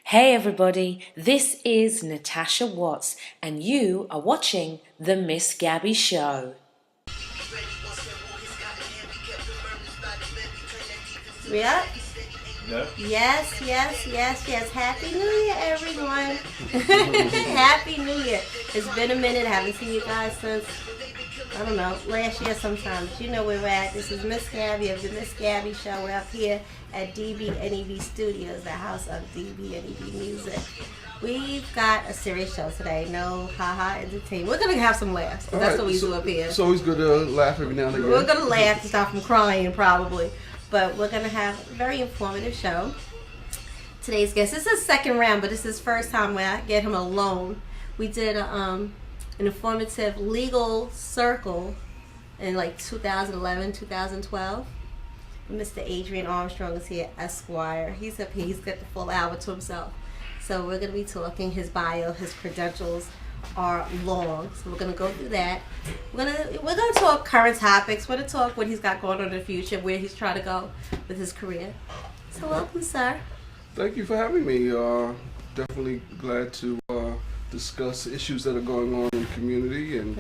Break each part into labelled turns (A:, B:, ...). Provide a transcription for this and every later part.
A: Hey everybody, this is Natasha Watts and you are watching The Miss Gabie Show.
B: We up?
C: Yeah.
B: Yes. Happy New Year, everyone. Happy New Year. It's been a minute. I haven't seen you guys since, I don't know, last year sometime. But you know where we're at. This is Miss Gabie of The Miss Gabie Show. We're up here at dbneb Studios, the house of dbnebmusic. We've got a serious show today. No haha entertainment. We're going to have some laughs. That's what we do up here.
C: It's always good to laugh every now and again.
B: We're going to laugh to stop from crying probably. But we're going to have a very informative show. Today's guest, this is second round, but this is first time where I get him alone. We did an informative legal circle in like 2011, 2012. Mr. Adrian Armstrong is here, Esquire. He's up here. He's got the full hour to himself. So we're going to be talking his bio, his credentials are long, so we're going to go through that. We're going to talk current topics. We're going to talk what he's got going on in the future, where he's trying to go with his career. So welcome, sir.
C: Thank you for having me. Definitely glad to discuss issues that are going on in the community, and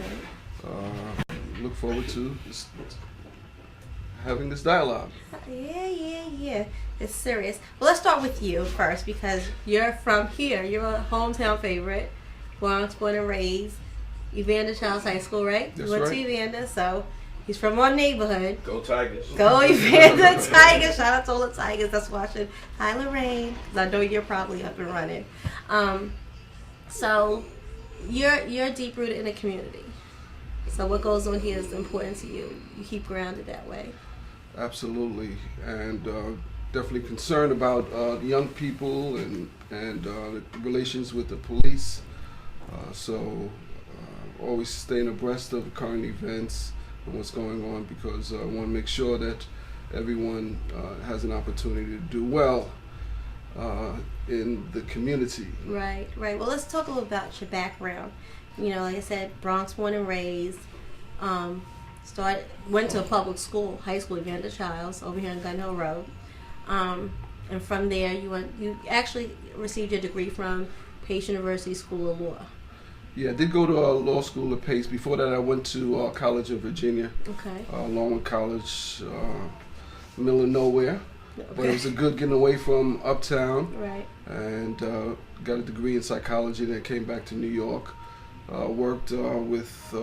C: look forward to having this dialogue.
B: Yeah. It's serious. Well, let's start with you first, because you're from here. You're a hometown favorite. Bronx, born and raised. Evander Childs High School, right?
C: That's
B: you went
C: right.
B: to Evander, so he's from our neighborhood.
C: Go Tigers.
B: Go Evander Tigers. Shout out to all the Tigers that's watching. Hi, Lorraine. 'Cause I know you're probably up and running. So you're deep rooted in the community. So what goes on here is important to you. You keep grounded that way.
C: Absolutely, and definitely concerned about young people and the relations with the police. So always staying abreast of current events and what's going on, because I want to make sure that everyone has an opportunity to do well in the community.
B: Right. Well, let's talk a little about your background. You know, like I said, Bronx, born and raised. Went to a public school, high school, Evander Childs, over here on Gun Hill Road. And from there, you actually received your degree from Pace University School of Law.
C: Yeah, I did go to law school at Pace. Before that, I went to college in Virginia.
B: Okay.
C: Longwood College, middle of nowhere.
B: Okay.
C: But it was a good getting away from uptown.
B: Right.
C: And got a degree in psychology. Then came back to New York. Worked with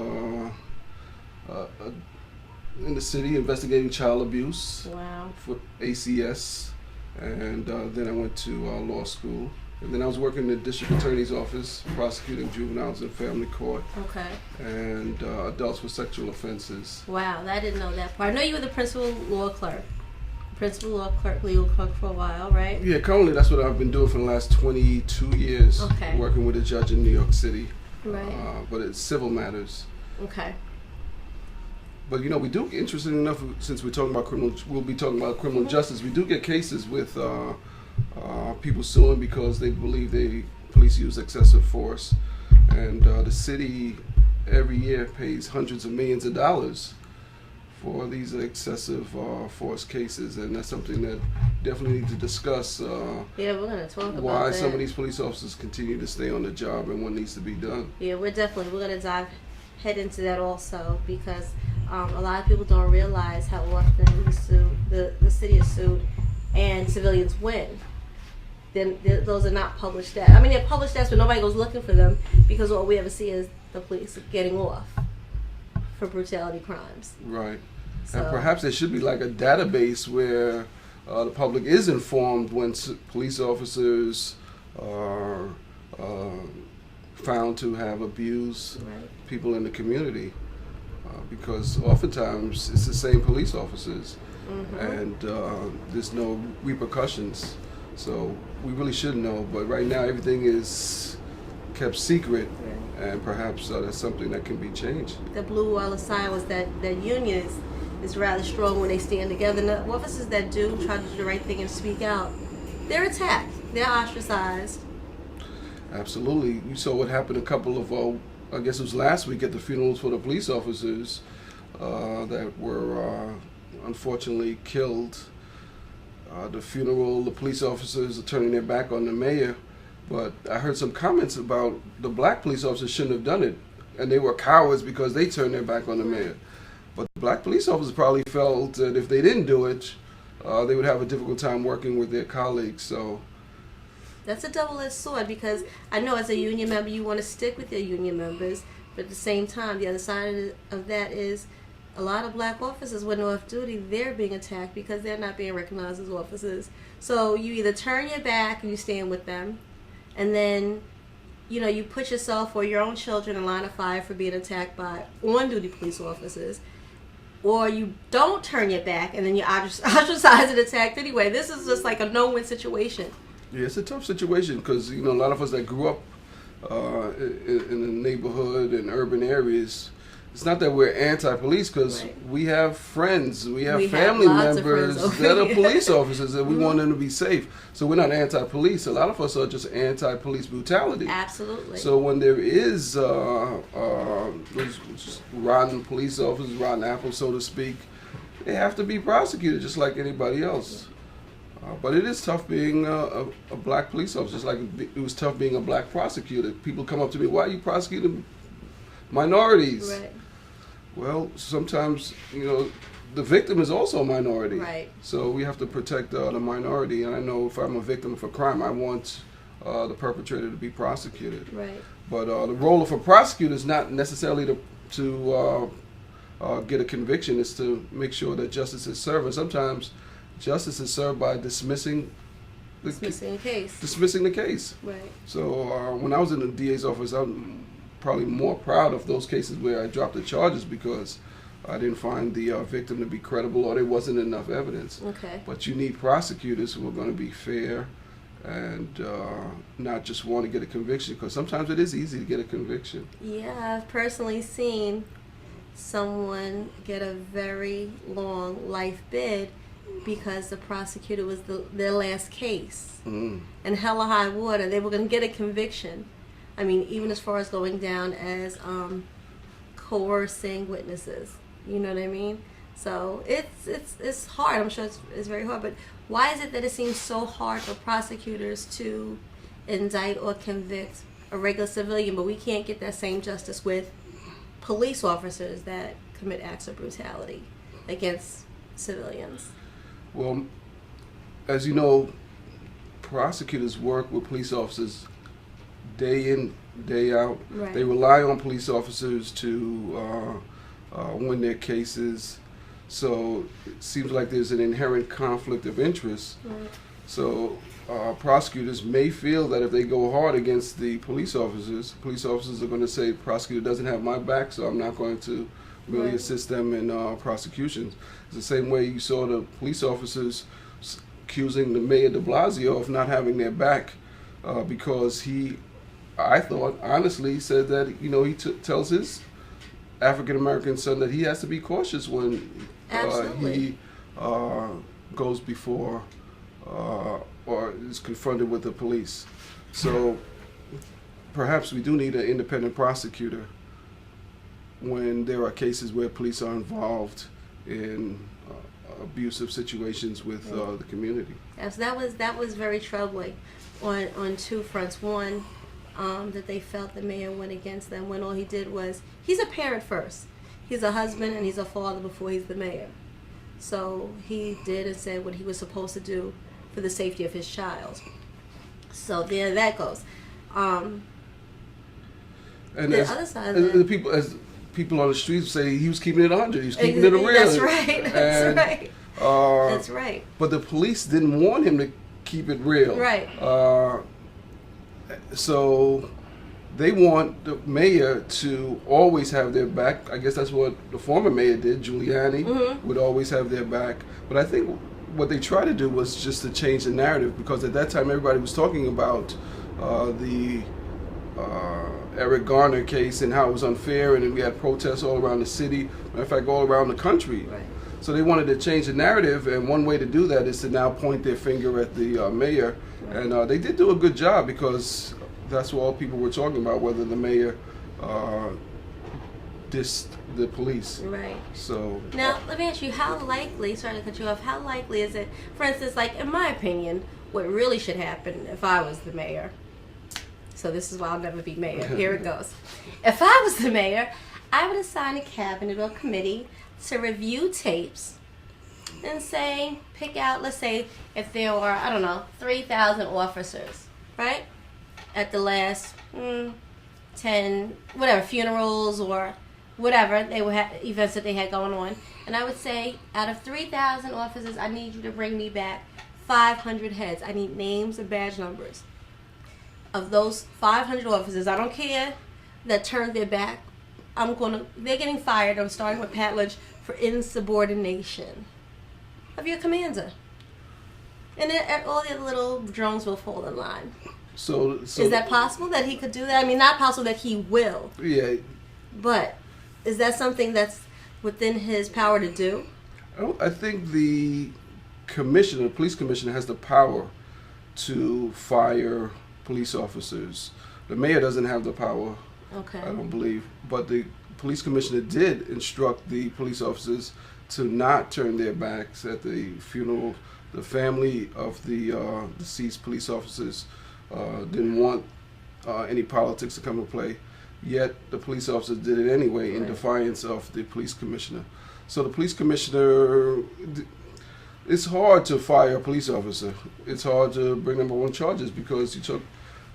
C: in the city investigating child abuse.
B: Wow.
C: For ACS. And then I went to law school. And then I was working in the district attorney's office, prosecuting juveniles in family court.
B: Okay.
C: And adults with sexual offenses.
B: Wow, I didn't know that part. I know you were the principal legal clerk for a while, right?
C: Yeah, currently that's what I've been doing for the last 22 years.
B: Okay.
C: Working with a judge in New York City.
B: Right.
C: But it's civil matters.
B: Okay.
C: But you know, we do, interesting enough, since we're talking about we'll be talking about criminal justice. We do get cases with people suing because they believe police use excessive force, and the city every year pays hundreds of millions of dollars for these excessive force cases, and that's something that definitely need to discuss.
B: Yeah, we're gonna talk about
C: why
B: that.
C: some of these police officers continue to stay on the job and what needs to be done.
B: Yeah, we're gonna head into that also, because a lot of people don't realize how often the city is sued and civilians win. Then those are not published stats. I mean, they're published stats, but nobody goes looking for them, because all we ever see is the police getting off for brutality crimes.
C: Right.
B: So,
C: And perhaps there should be like a database where the public is informed when police officers are found to have abused people in the community, because oftentimes it's the same police officers, and there's no repercussions. So we really should know, but right now everything is kept secret, and perhaps that's something that can be changed.
B: the blue wall of silence, that union is rather strong when they stand together. And the officers that do try to do the right thing and speak out, they're attacked, they're ostracized.
C: Absolutely. You saw what happened a couple of, I guess it was last week, at the funerals for the police officers that were unfortunately killed. The funeral, the police officers are turning their back on the mayor But I heard some comments about the black police officers shouldn't have done it, and they were cowards because they turned their back on the mayor. But the black police officers probably felt that if they didn't do it, they would have a difficult time working with their colleagues. So
B: that's a double-edged sword, because I know as a union member you want to stick with your union members, but at the same time the other side of that is a lot of black officers when they're off duty, they're being attacked because they're not being recognized as officers. So you either turn your back and you stand with them, and then you put yourself or your own children in line of fire for being attacked by on-duty police officers, or you don't turn your back and then you're ostracized and attacked anyway. This is just like a no-win situation.
C: yeah, it's a tough situation because a lot of us that grew up in the neighborhood and urban areas, it's not that we're anti-police, because we have friends, we have family members that are police officers, and we want them to be safe. So we're not anti-police. A lot of us are just anti-police brutality.
B: Absolutely.
C: So when there is those rotten police officers, rotten apples, so to speak, they have to be prosecuted just like anybody else. But it is tough being a black police officer, just like it was tough being a black prosecutor. People come up to me, why are you prosecuting minorities?
B: Right.
C: Well, sometimes, the victim is also a minority.
B: Right.
C: So we have to protect the minority. And I know if I'm a victim of a crime, I want the perpetrator to be prosecuted.
B: Right.
C: But the role of a prosecutor is not necessarily to get a conviction. It's to make sure that justice is served. And sometimes justice is served by dismissing the case.
B: Right.
C: So when I was in the DA's office, I'm probably more proud of those cases where I dropped the charges because I didn't find the victim to be credible, or there wasn't enough evidence.
B: Okay.
C: But you need prosecutors who are going to be fair and not just want to get a conviction, because sometimes it is easy to get a conviction.
B: Yeah, I've personally seen someone get a very long life bid because the prosecutor was their last case. And hell or high water, they were going to get a conviction. I mean, even as far as going down as coercing witnesses. You know what I mean? So it's hard. I'm sure it's very hard. But why is it that it seems so hard for prosecutors to indict or convict a regular civilian, but we can't get that same justice with police officers that commit acts of brutality against civilians?
C: Well, as you know, prosecutors work with police officers day in, day out.
B: Right.
C: They rely on police officers to win their cases. So it seems like there's an inherent conflict of interest.
B: Right.
C: So prosecutors may feel that if they go hard against the police officers are going to say, the prosecutor doesn't have my back, so I'm not going to really assist them in prosecutions. It's the same way you saw the police officers accusing the mayor de Blasio of not having their back because I thought, honestly, said that, he tells his African-American son that he has to be cautious when he goes before or is confronted with the police. So perhaps we do need an independent prosecutor when there are cases where police are involved in abusive situations with the community.
B: Yes, that was very troubling on two fronts. One, that they felt the mayor went against them when all he did was, he's a parent first. He's a husband and he's a father before he's the mayor. So he did and said what he was supposed to do for the safety of his child. So there that goes. And the other side of
C: that, as people on the streets say, he was keeping it 100. He was keeping it real.
B: That's right. That's right.
C: But the police didn't want him to keep it real.
B: Right.
C: So they want the mayor to always have their back. I guess that's what the former mayor did. Giuliani would always have their back. But I think what they tried to do was just to change the narrative, because at that time everybody was talking about the Eric Garner case and how it was unfair, and then we had protests all around the city, matter of fact all around the country.
B: Right.
C: So they wanted to change the narrative, and one way to do that is to now point their finger at the mayor. Right. And they did do a good job, because that's what all people were talking about, whether the mayor dissed the police.
B: Right.
C: So
B: now let me ask you, how likely, sorry to cut you off, how likely is it, for instance, like in my opinion, what really should happen if I was the mayor so this is why I'll never be mayor. Here it goes. If I was the mayor, I would assign a cabinet or committee to review tapes and say, pick out, let's say, if there were, I don't know, 3,000 officers, right? At the last 10, whatever, funerals or whatever, they would have events that they had going on. And I would say, out of 3,000 officers, I need you to bring me back 500 heads. I need names and badge numbers of those 500 officers. I don't care that turned their back. They're getting fired. I'm starting with Pat Lynch for insubordination of your commander. And then all the little drones will fall in line.
C: So
B: is that possible that he could do that? I mean, not possible that he will.
C: Yeah.
B: But is that something that's within his power to do?
C: I think the police commissioner, has the power to fire police officers. The mayor doesn't have the power.
B: Okay.
C: I don't believe. But the police commissioner did instruct the police officers to not turn their backs at the funeral. The family of the deceased police officers didn't want any politics to come into play. Yet the police officers did it anyway in defiance of the police commissioner. So the police commissioner, it's hard to fire a police officer. It's hard to bring them on charges because you took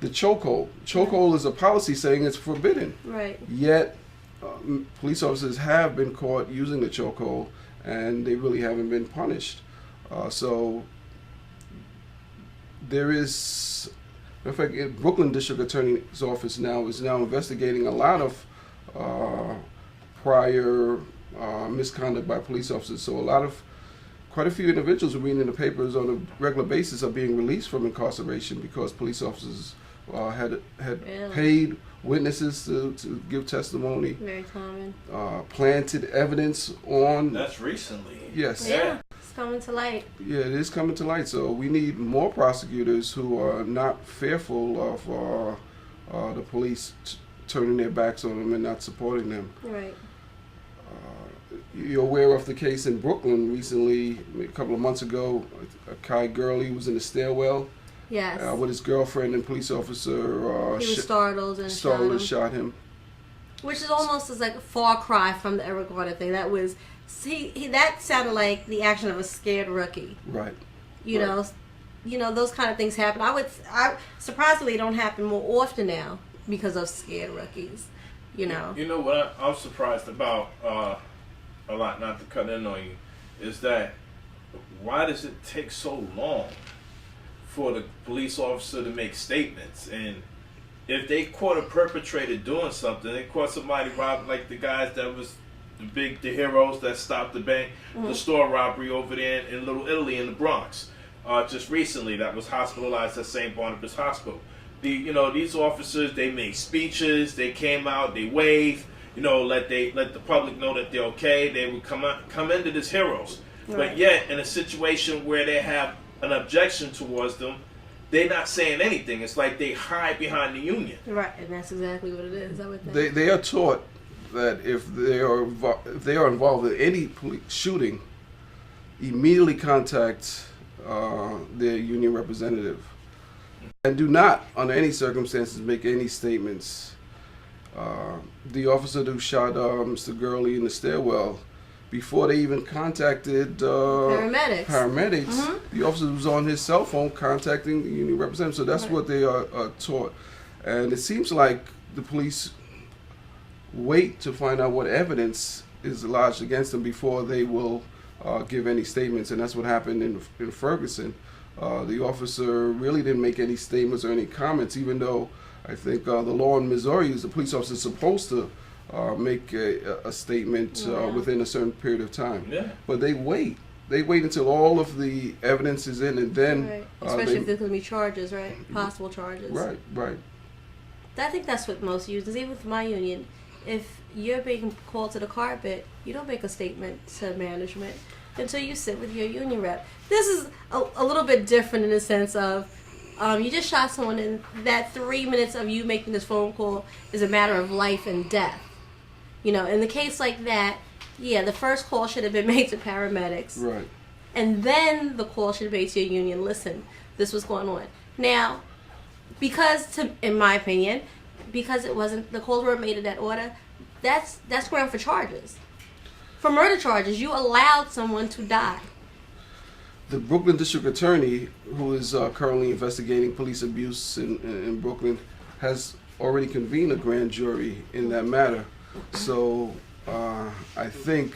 C: the chokehold. Chokehold is a policy saying it's forbidden.
B: Right.
C: Yet police officers have been caught using the chokehold and they really haven't been punished. So there is, in fact, Brooklyn District Attorney's Office is now investigating a lot of prior misconduct by police officers. So quite a few individuals who read in the papers on a regular basis are being released from incarceration because police officers had
B: Really?
C: paid witnesses to give testimony.
B: Very common.
C: Planted evidence on.
D: That's recently.
C: Yes.
B: Yeah, it's coming to light.
C: Yeah, it is coming to light. So we need more prosecutors who are not fearful of the police turning their backs on them and not supporting them.
B: Right.
C: You're aware of the case in Brooklyn recently, a couple of months ago. A Kai Gurley was in the stairwell
B: Yes.
C: with his girlfriend, and police officer
B: He was startled and
C: shot him.
B: Which is almost as like a far cry from the Eric Garner thing. That was that sounded like the action of a scared rookie.
C: Right.
B: You know, those kind of things happen. I surprisingly don't happen more often now because of scared rookies. You know.
D: You know what I'm surprised about a lot, not to cut in on you, is that why does it take so long for the police officer to make statements? And if they caught a perpetrator doing something, they caught somebody robbed, like the guys that was the heroes that stopped the bank, the store robbery over there in Little Italy in the Bronx, just recently, that was hospitalized at St. Barnabas Hospital. These officers, they made speeches, they came out, they waved, let the public know that they're okay. They would come into as heroes. Right. But yet, in a situation where they have an objection towards them, they're not saying anything. It's like they hide behind the union.
B: Right, and that's exactly what it is. I would think.
C: They are taught that if they are involved in any police shooting, immediately contact their union representative, and do not, under any circumstances, make any statements. The officer who shot Mr. Gurley in the stairwell, before they even contacted paramedics, the officer was on his cell phone contacting the union representative. So that's what they are taught. And it seems like the police wait to find out what evidence is lodged against them before they will give any statements. And that's what happened in Ferguson. The officer really didn't make any statements or any comments, even though I think the law in Missouri is the police officer is supposed to make a statement within a certain period of time. Yeah. But they wait. They wait until all of the evidence is in, and then...
B: Especially if there's going to be charges, right? Possible charges.
C: Right.
B: I think that's what most users, even with my union, if you're being called to the carpet, you don't make a statement to management until you sit with your union rep. This is a little bit different in the sense of you just shot someone, and that 3 minutes of you making this phone call is a matter of life and death. In the case like that, the first call should have been made to paramedics.
C: Right.
B: And then the call should have been made to your union. Listen, this was going on. Now, because in my opinion, because it wasn't, the calls weren't made in that order, that's ground for charges. For murder charges, you allowed someone to die.
C: The Brooklyn District Attorney, who is currently investigating police abuse in Brooklyn, has already convened a grand jury in that matter. So I think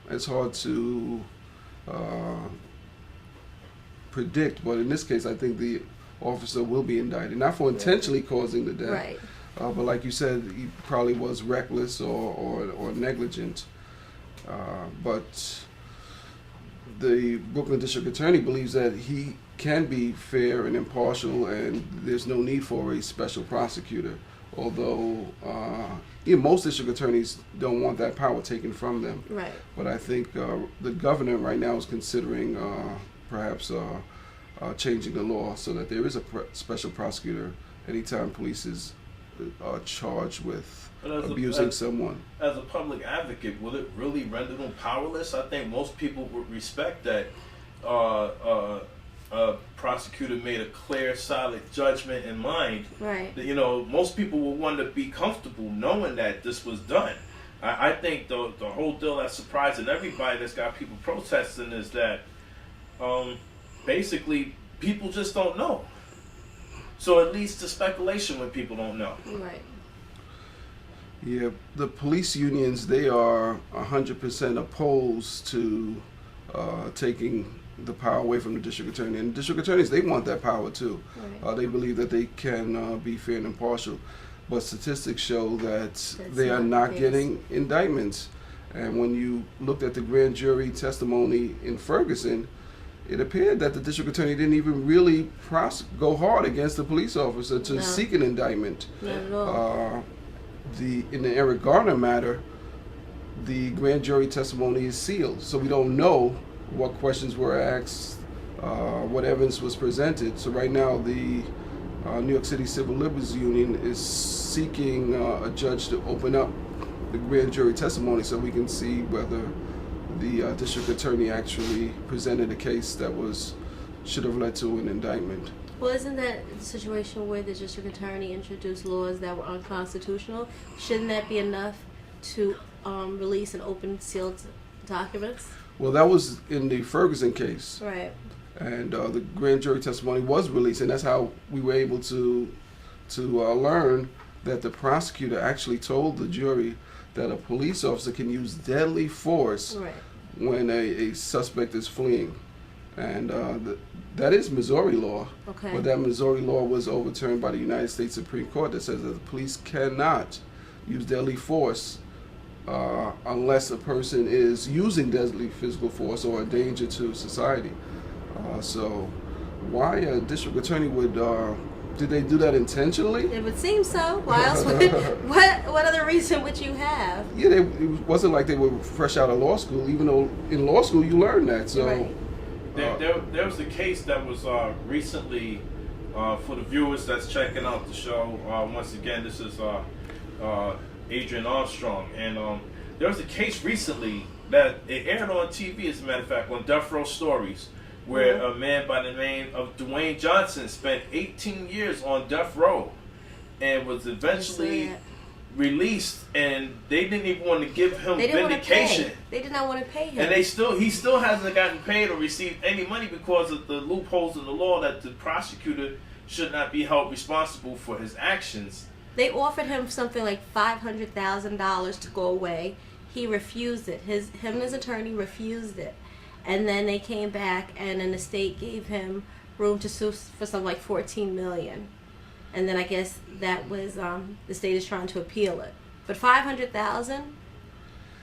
C: it's hard to predict, but in this case, I think the officer will be indicted, not for intentionally causing the death,
B: Right.
C: but like you said, he probably was reckless or negligent. But the Brooklyn District Attorney believes that he can be fair and impartial, and there's no need for a special prosecutor. Although most district attorneys don't want that power taken from them.
B: Right.
C: But I think the governor right now is considering perhaps changing the law so that there is a special prosecutor anytime police is charged with abusing someone.
D: As a public advocate, will it really render them powerless? I think most people would respect that a prosecutor made a clear, solid judgment in mind.
B: Right.
D: That, most people will want to be comfortable knowing that this was done. I think the whole deal that's surprising everybody that's got people protesting is that basically people just don't know. So it leads to speculation when people don't know.
B: Right.
C: Yeah, the police unions, they are 100% opposed to taking the power away from the district attorney. And district attorneys, they want that power too.
B: Right.
C: They believe that they can be fair and impartial. But statistics show that they are not getting indictments. And when you looked at the grand jury testimony in Ferguson, it appeared that the district attorney didn't even really go hard against the police officer to seek an indictment.
B: Not at all.
C: In the Eric Garner matter, the grand jury testimony is sealed, so we don't know what questions were asked, what evidence was presented. So right now, the New York City Civil Liberties Union is seeking a judge to open up the grand jury testimony so we can see whether the district attorney actually presented a case that should have led to an indictment.
B: Well, isn't that the situation where the district attorney introduced laws that were unconstitutional? Shouldn't that be enough to release an open sealed documents?
C: Well, that was in the Ferguson case.
B: Right.
C: And the grand jury testimony was released, and that's how we were able to learn that the prosecutor actually told the jury that a police officer can use deadly force when a suspect is fleeing. And that is Missouri law.
B: Okay.
C: But that Missouri law was overturned by the United States Supreme Court that says that the police cannot use deadly force unless a person is using deadly physical force or a danger to society. So why a district attorney would, did they do that intentionally?
B: It would seem so. Why else would, what other reason would you have?
C: Yeah, it wasn't like they were fresh out of law school, even though in law school you learn that. So
B: Right.
D: There was a case that was recently, for the viewers that's checking out the show, once again, this is Adrian Armstrong. And there was a case recently that it aired on TV, as a matter of fact, on Death Row Stories, where a man by the name of Dwayne Johnson spent 18 years on death row and was eventually released, and they didn't even want to give him vindication.
B: They did not want to pay him.
D: And he still hasn't gotten paid or received any money because of the loopholes in the law that the prosecutor should not be held responsible for his actions.
B: They offered him something like $500,000 to go away. He refused it. Him and his attorney refused it. And then they came back, and then the state gave him room to sue for something like $14 million. And then I guess that was the state is trying to appeal it. But $500,000.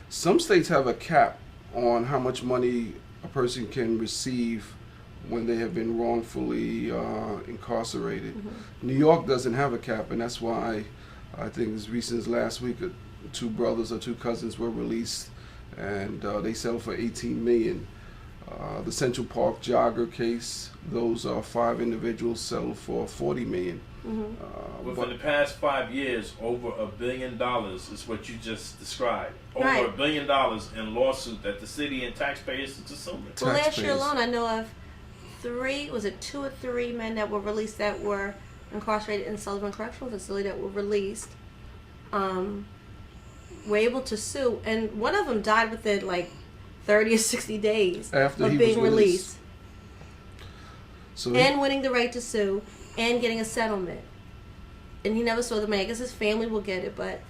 C: some states have a cap on how much money a person can receive when they have been wrongfully incarcerated. New York doesn't have a cap, and that's why I think as recent as last week, two brothers or two cousins were released, and they settled for $18 million. The Central Park jogger case, those 5 individuals settled for $40 million.
D: Within the past 5 years, over $1 billion is what you just described. Over $1 billion in lawsuit that the city and taxpayers is assuming.
B: Well, last year alone, I know of 2 or 3 men that were released that were incarcerated in Sullivan Correctional Facility that were released were able to sue, and one of them died within like 30 or 60 days
C: After
B: of
C: he
B: being
C: was
B: released.
C: So
B: And winning the right to sue and getting a settlement. And he never saw the money. I guess his family will get it, but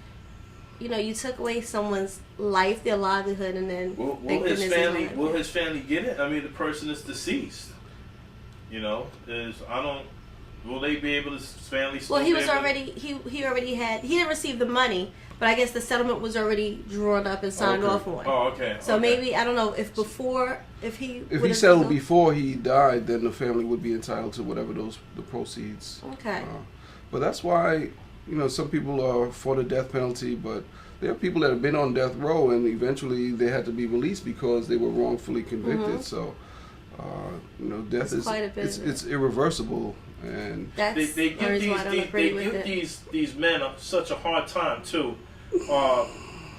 B: you know, you took away someone's life, their livelihood, and then
D: Will his family get it? I mean, the person is deceased. You know, will they be able to? His family still
B: well, he
D: be
B: was
D: able to-
B: already he didn't receive the money, but I guess the settlement was already drawn up and signed
C: Okay.
B: off on.
D: Oh, okay.
B: So
D: okay.
B: maybe I don't know if he
C: settled before he died, then the family would be entitled to whatever the proceeds.
B: Okay.
C: But that's why, you know, some people are for the death penalty, but there are people that have been on death row and eventually they had to be released because they were wrongfully convicted. So, you know, death is
B: quite a bit,
C: it's irreversible, and
B: That's
D: they
B: the reason why I don't agree with it.
D: these men such a hard time too,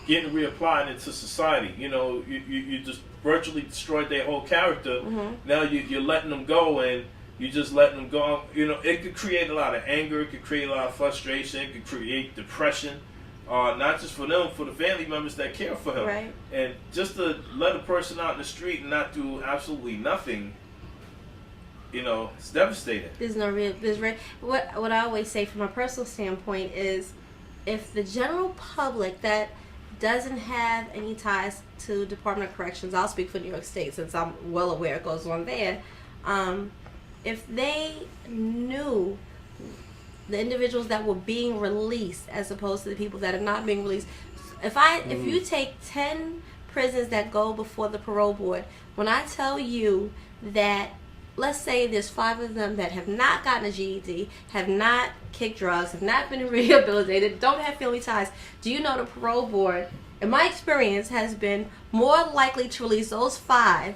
D: getting reapplied into society. You know, you just virtually destroyed their whole character. Now you're letting them go, and you just letting them go. You know, it could create a lot of anger. It could create a lot of frustration. It could create depression. Not just for them, for the family members that care for him.
B: Right.
D: And just to let a person out in the street and not do absolutely nothing, you know, it's devastating.
B: What I always say from a personal standpoint is, if the general public that doesn't have any ties to Department of Corrections, I'll speak for New York State since I'm well aware it goes on there, if they knew the individuals that were being released as opposed to the people that are not being released. If you take 10 prisons that go before the parole board, when I tell you that, let's say there's 5 of them that have not gotten a GED, have not kicked drugs, have not been rehabilitated, don't have family ties, do you know the parole board, in my experience, has been more likely to release those 5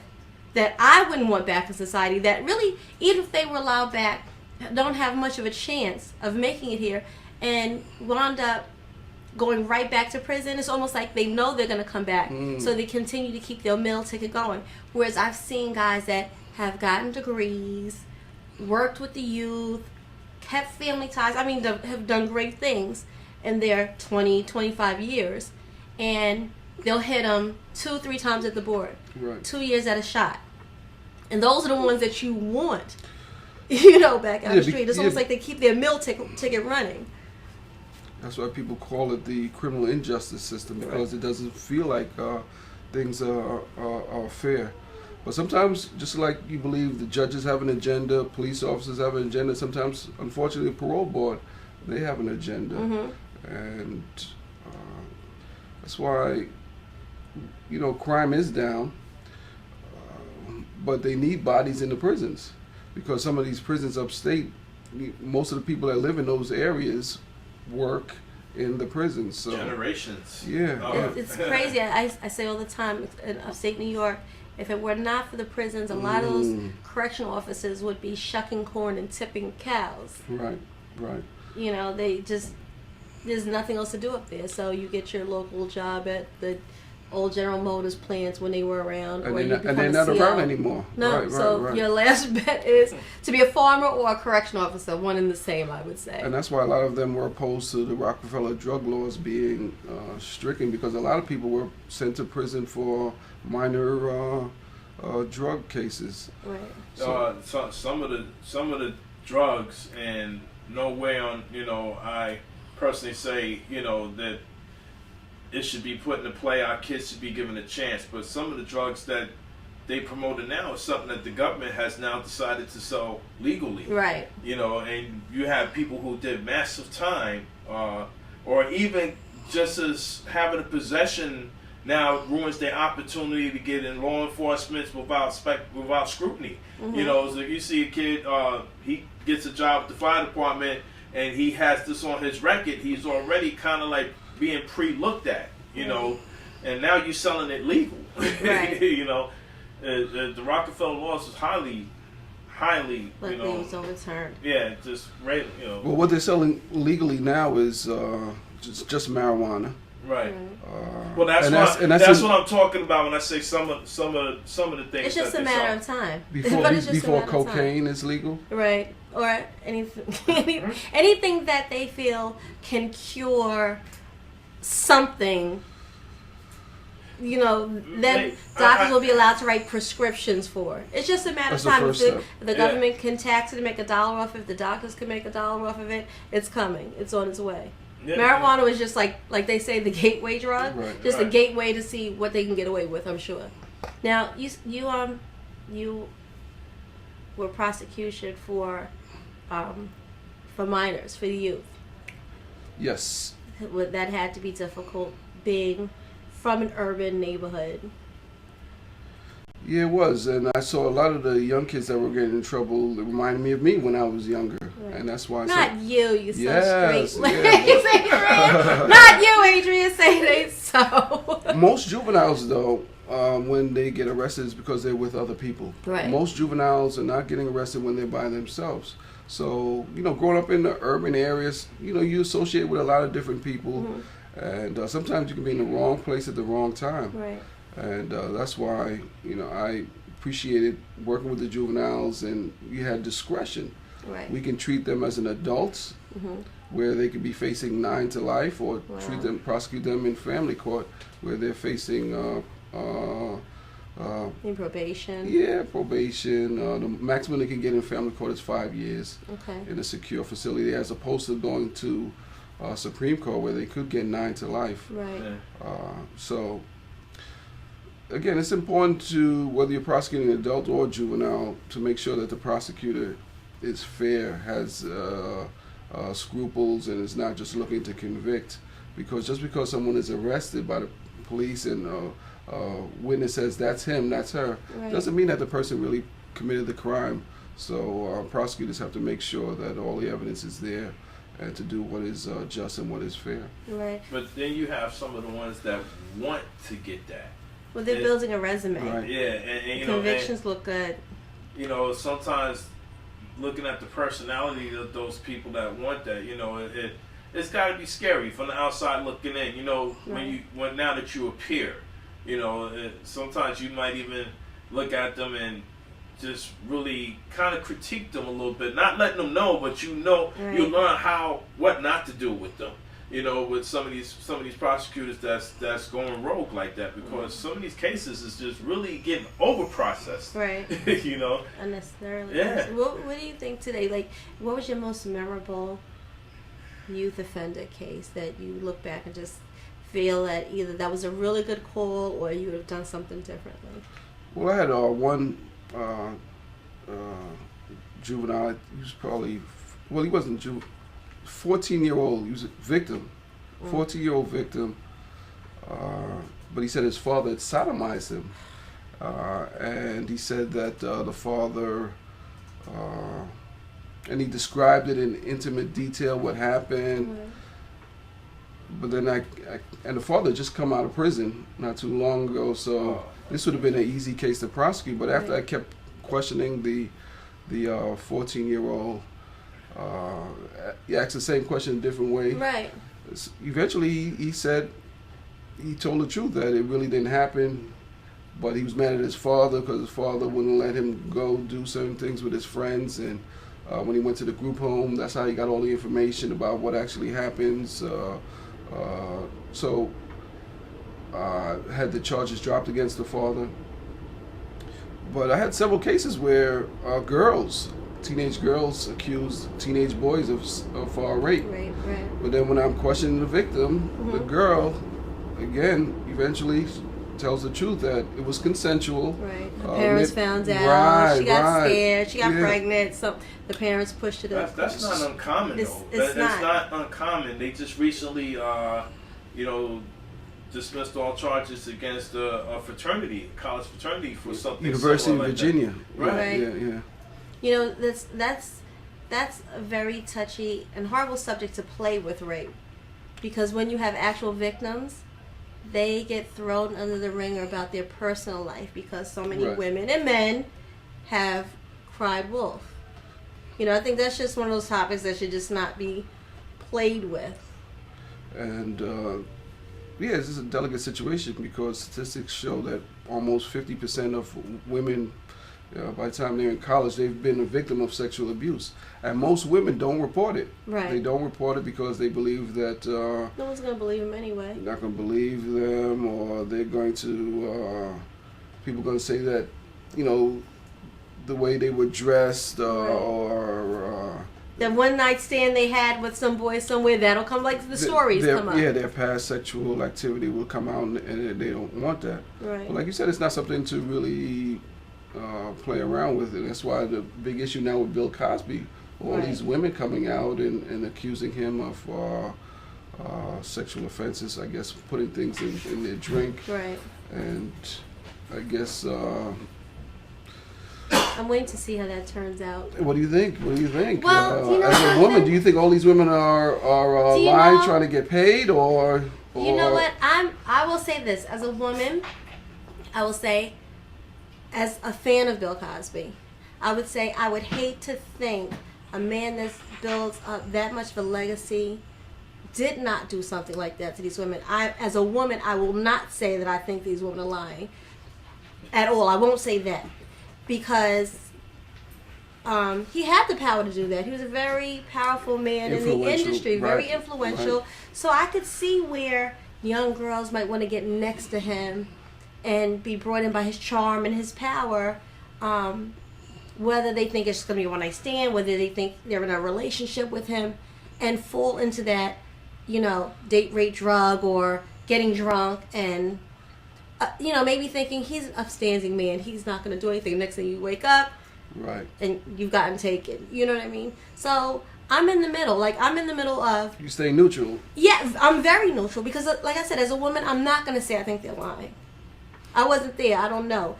B: that I wouldn't want back in society, that really, even if they were allowed back, don't have much of a chance of making it here and wound up going right back to prison. It's almost like they know they're going to come back, so they continue to keep their meal ticket going. Whereas I've seen guys that have gotten degrees, worked with the youth, kept family ties, I mean, have done great things in their 20, 25 years, and they'll hit them 2-3 times at the board,
C: right.
B: 2 years at a shot. And those are the ones that you want, you know, back out the street. It's almost like they keep their meal ticket running.
C: That's why people call it the criminal injustice system, because it doesn't feel like things are fair. But sometimes, just like you believe the judges have an agenda, police officers have an agenda, sometimes, unfortunately, the parole board, they have an agenda. And that's why, you know, crime is down, but they need bodies in the prisons. Because some of these prisons upstate, most of the people that live in those areas work in the prisons. So
D: generations.
C: Yeah.
B: It's crazy. I say all the time, in upstate New York, if it were not for the prisons, a lot of those correctional officers would be shucking corn and tipping cows.
C: Right.
B: You know, there's nothing else to do up there. So you get your local job at the old General Motors plants when they were around,
C: And,
B: or
C: they're not around anymore.
B: No,
C: Right.
B: your last bet is to be a farmer or a correction officer, one and the same, I would say.
C: And that's why a lot of them were opposed to the Rockefeller drug laws being stricken, because a lot of people were sent to prison for minor drug cases.
B: Right.
D: So some of the drugs, and no way on, you know, I personally say, you know, that it should be put into play. Our kids should be given a chance. But some of the drugs that they promoted now is something that the government has now decided to sell legally.
B: Right.
D: You know, and you have people who did massive time, or even just as having a possession now ruins their opportunity to get in law enforcement without scrutiny. You know, so you see a kid, he gets a job at the fire department, and he has this on his record. He's already kind of like being pre-looked at, you know, and now you're selling it legal.
B: Right.
D: You know, the Rockefeller laws is highly,
B: Luckily
D: you know,
B: it was overturned.
D: yeah, just right, you know.
C: Well, what they're selling legally now is just marijuana.
D: Right. Well, that's what I'm talking about when I say some of the things.
B: It's just a matter of time.
C: Before cocaine is legal.
B: Right. Or anything that they feel can cure something. You know, then doctors will be allowed to write prescriptions for. It's just a matter of time. If the government can tax it and make $1 off, if the doctors can make $1 off of it, it's coming. It's on its way. Yeah, marijuana was just like they say, the gateway drug, a gateway to see what they can get away with. I'm sure. Now you were prosecuted for minors, for the youth.
C: Yes.
B: That had to be difficult, being from an urban neighborhood.
C: Yeah, it was, and I saw a lot of the young kids that were getting in trouble. It reminded me of me when I was younger, and that's why. You
B: straight. Not you, Adrian. Say they so.
C: Most juveniles, though, when they get arrested, is because they're with other people.
B: Right.
C: Most juveniles are not getting arrested when they're by themselves. So, growing up in the urban areas, you associate with a lot of different people. Mm-hmm. And sometimes you can be in the wrong place at the wrong time.
B: Right.
C: And that's why, I appreciated working with the juveniles, and we had discretion.
B: Right.
C: We can treat them as an adult, where they could be facing 9 to life, or prosecute them in family court, where they're facing
B: in probation.
C: Yeah, probation. The maximum they can get in family court is 5 years.
B: Okay.
C: In a secure facility, as opposed to going to Supreme Court, where they could get 9 to life.
B: Right.
C: So, again, it's important to, whether you're prosecuting an adult or juvenile, to make sure that the prosecutor is fair, has scruples, and is not just looking to convict. Because just because someone is arrested by the police and witness says that's him, that's her, doesn't mean that the person really committed the crime. So prosecutors have to make sure that all the evidence is there, and to do what is just and what is fair.
B: Right.
D: But then you have some of the ones that want to get that.
B: Well, they're building a resume.
C: Right.
D: Yeah, and
B: convictions look good.
D: Sometimes looking at the personality of those people that want that, it's got to be scary from the outside looking in. When now that you appear, sometimes you might even look at them and just really kind of critique them a little bit, not letting them know, but you learn what not to do with them. With some of these prosecutors that's going rogue like that, because some of these cases is just really getting over processed.
B: Right. Unnecessarily.
D: Yeah.
B: What do you think today? Like, what was your most memorable youth offender case that you look back and just feel that either that was a really good call or you would have done something differently?
C: Well, I had one juvenile. He was probably, he wasn't 14-year-old. He was a victim, 14-year-old victim. But he said his father had sodomized him, and he said that the father, and he described it in intimate detail what happened. Mm-hmm. But then and the father had just come out of prison not too long ago, so this would have been an easy case to prosecute. But after I kept questioning the 14-year-old, he asked the same question a different way.
B: Right.
C: Eventually, he said he told the truth, that it really didn't happen, but he was mad at his father because his father wouldn't let him go do certain things with his friends. And when he went to the group home, that's how he got all the information about what actually happens. So had the charges dropped against the father. But I had several cases where teenage girls accused teenage boys of rape.
B: Right.
C: But then when I'm questioning the victim, the girl, again, eventually tells the truth that it was consensual.
B: Right. Her parents found out. She got scared. She got pregnant. So the parents pushed it up.
D: That's not uncommon, though. It's not uncommon. They just recently, dismissed all charges against a college fraternity for something.
C: University of Virginia.
D: Right.
C: Yeah.
B: That's a very touchy and horrible subject to play with, rape, because when you have actual victims, they get thrown under the ringer about their personal life because so many women and men have cried wolf. I think that's just one of those topics that should just not be played with.
C: And yeah, this is a delicate situation because statistics show that almost 50% of women, by the time they're in college, they've been a victim of sexual abuse. And most women don't report it.
B: Right.
C: They don't report it because they believe that
B: no one's going to believe them anyway.
C: they're not going to believe them, or they're going to, people are going to say that, you know, the way they were dressed or
B: that one night stand they had with some boy somewhere, that'll come, like the stories come up.
C: Yeah, their past sexual activity will come out, and they don't want that.
B: Right.
C: But like you said, it's not something to really play around with, and that's why the big issue now with Bill Cosby, all these women coming out and accusing him of sexual offenses, I guess putting things in their drink.
B: Right.
C: And I guess...
B: I'm waiting to see how that turns out.
C: What do you think? What do you think?
B: Well, you know,
C: as a woman, do you think all these women are lying, trying to get paid, or?
B: You know what? I will say this as a woman. I will say, as a fan of Bill Cosby, I would say I would hate to think a man that builds up that much of a legacy did not do something like that to these women. As a woman, I will not say that I think these women are lying at all. I won't say that. Because he had the power to do that. He was a very powerful man in the industry, very influential. Right. So I could see where young girls might want to get next to him and be brought in by his charm and his power, whether they think it's just going to be a one-night stand, whether they think they're in a relationship with him, and fall into that, you know, date, rape, drug, or getting drunk and... you know, maybe thinking he's an upstanding man. He's not going to do anything. Next thing you wake up,
C: right,
B: and you've gotten taken. You know what I mean? So I'm in the middle. Like, I'm in the middle of...
C: You stay neutral.
B: Yeah, I'm very neutral because, like I said, as a woman, I'm not going to say I think they're lying. I wasn't there. I don't know.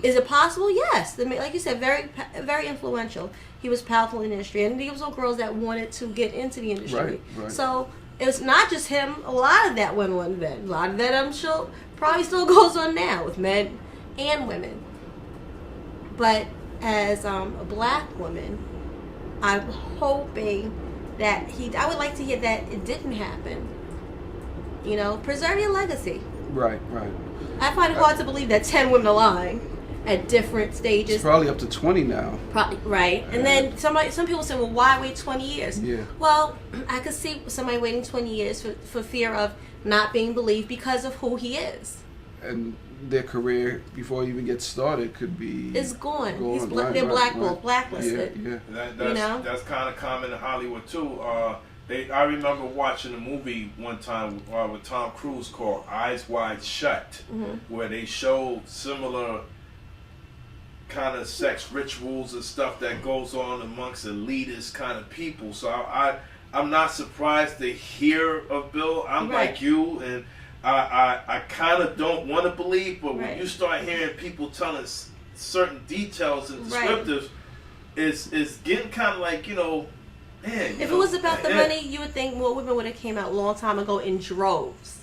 B: Is it possible? Yes. Like you said, very, very influential. He was powerful in the industry, and these were girls that wanted to get into the industry.
C: Right, right.
B: So it's not just him. A lot of that went on then. A lot of that, I'm sure, probably still goes on now with men and women. But as a black woman, I'm hoping that I would like to hear that it didn't happen. You know, preserve your legacy.
C: Right, right.
B: I find it hard to believe that 10 women are lying at different stages.
C: It's probably up to 20 now.
B: Probably, right. And then some people say, well, why wait 20 years?
C: Yeah.
B: Well, I could see somebody waiting 20 years for fear of not being believed because of who he is.
C: And their career, before it even gets started, could be...
B: It's gone.
C: Right,
B: They're blacklisted.
C: Yeah.
D: That's kind of common in Hollywood, too. I remember watching a movie one time with Tom Cruise called Eyes Wide Shut, where they showed similar kind of sex rituals and stuff that goes on amongst elitist kind of people. So I'm not surprised to hear of Bill. I'm like you, and I kind of don't want to believe, but when you start hearing people telling certain details and descriptives, it's getting kind of like, you know, man.
B: If it was about the money, you would think more women would have came out a long time ago in droves.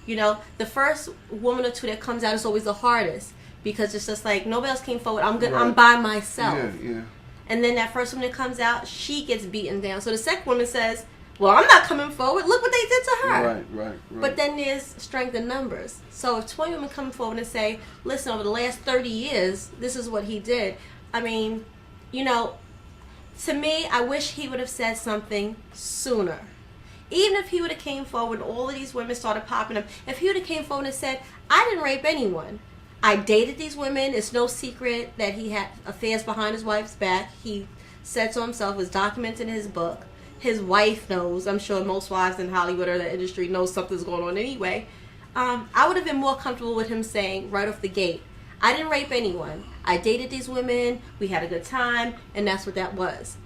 B: You know, the first woman or two that comes out is always the hardest because it's just like nobody else came forward. I'm by myself.
C: Yeah.
B: And then that first woman that comes out, she gets beaten down. So the second woman says, well, I'm not coming forward. Look what they did to her.
C: Right.
B: But then there's strength in numbers. So if 20 women come forward and say, listen, over the last 30 years, this is what he did. I mean, you know, to me, I wish he would have said something sooner. Even if he would have came forward, all of these women started popping up. If he would have came forward and said, I didn't rape anyone. I dated these women. It's no secret that he had affairs behind his wife's back. He said so himself. It was documented in his book. His wife knows. I'm sure most wives in Hollywood or the industry know something's going on anyway. I would have been more comfortable with him saying right off the gate, I didn't rape anyone. I dated these women. We had a good time. And that's what that was.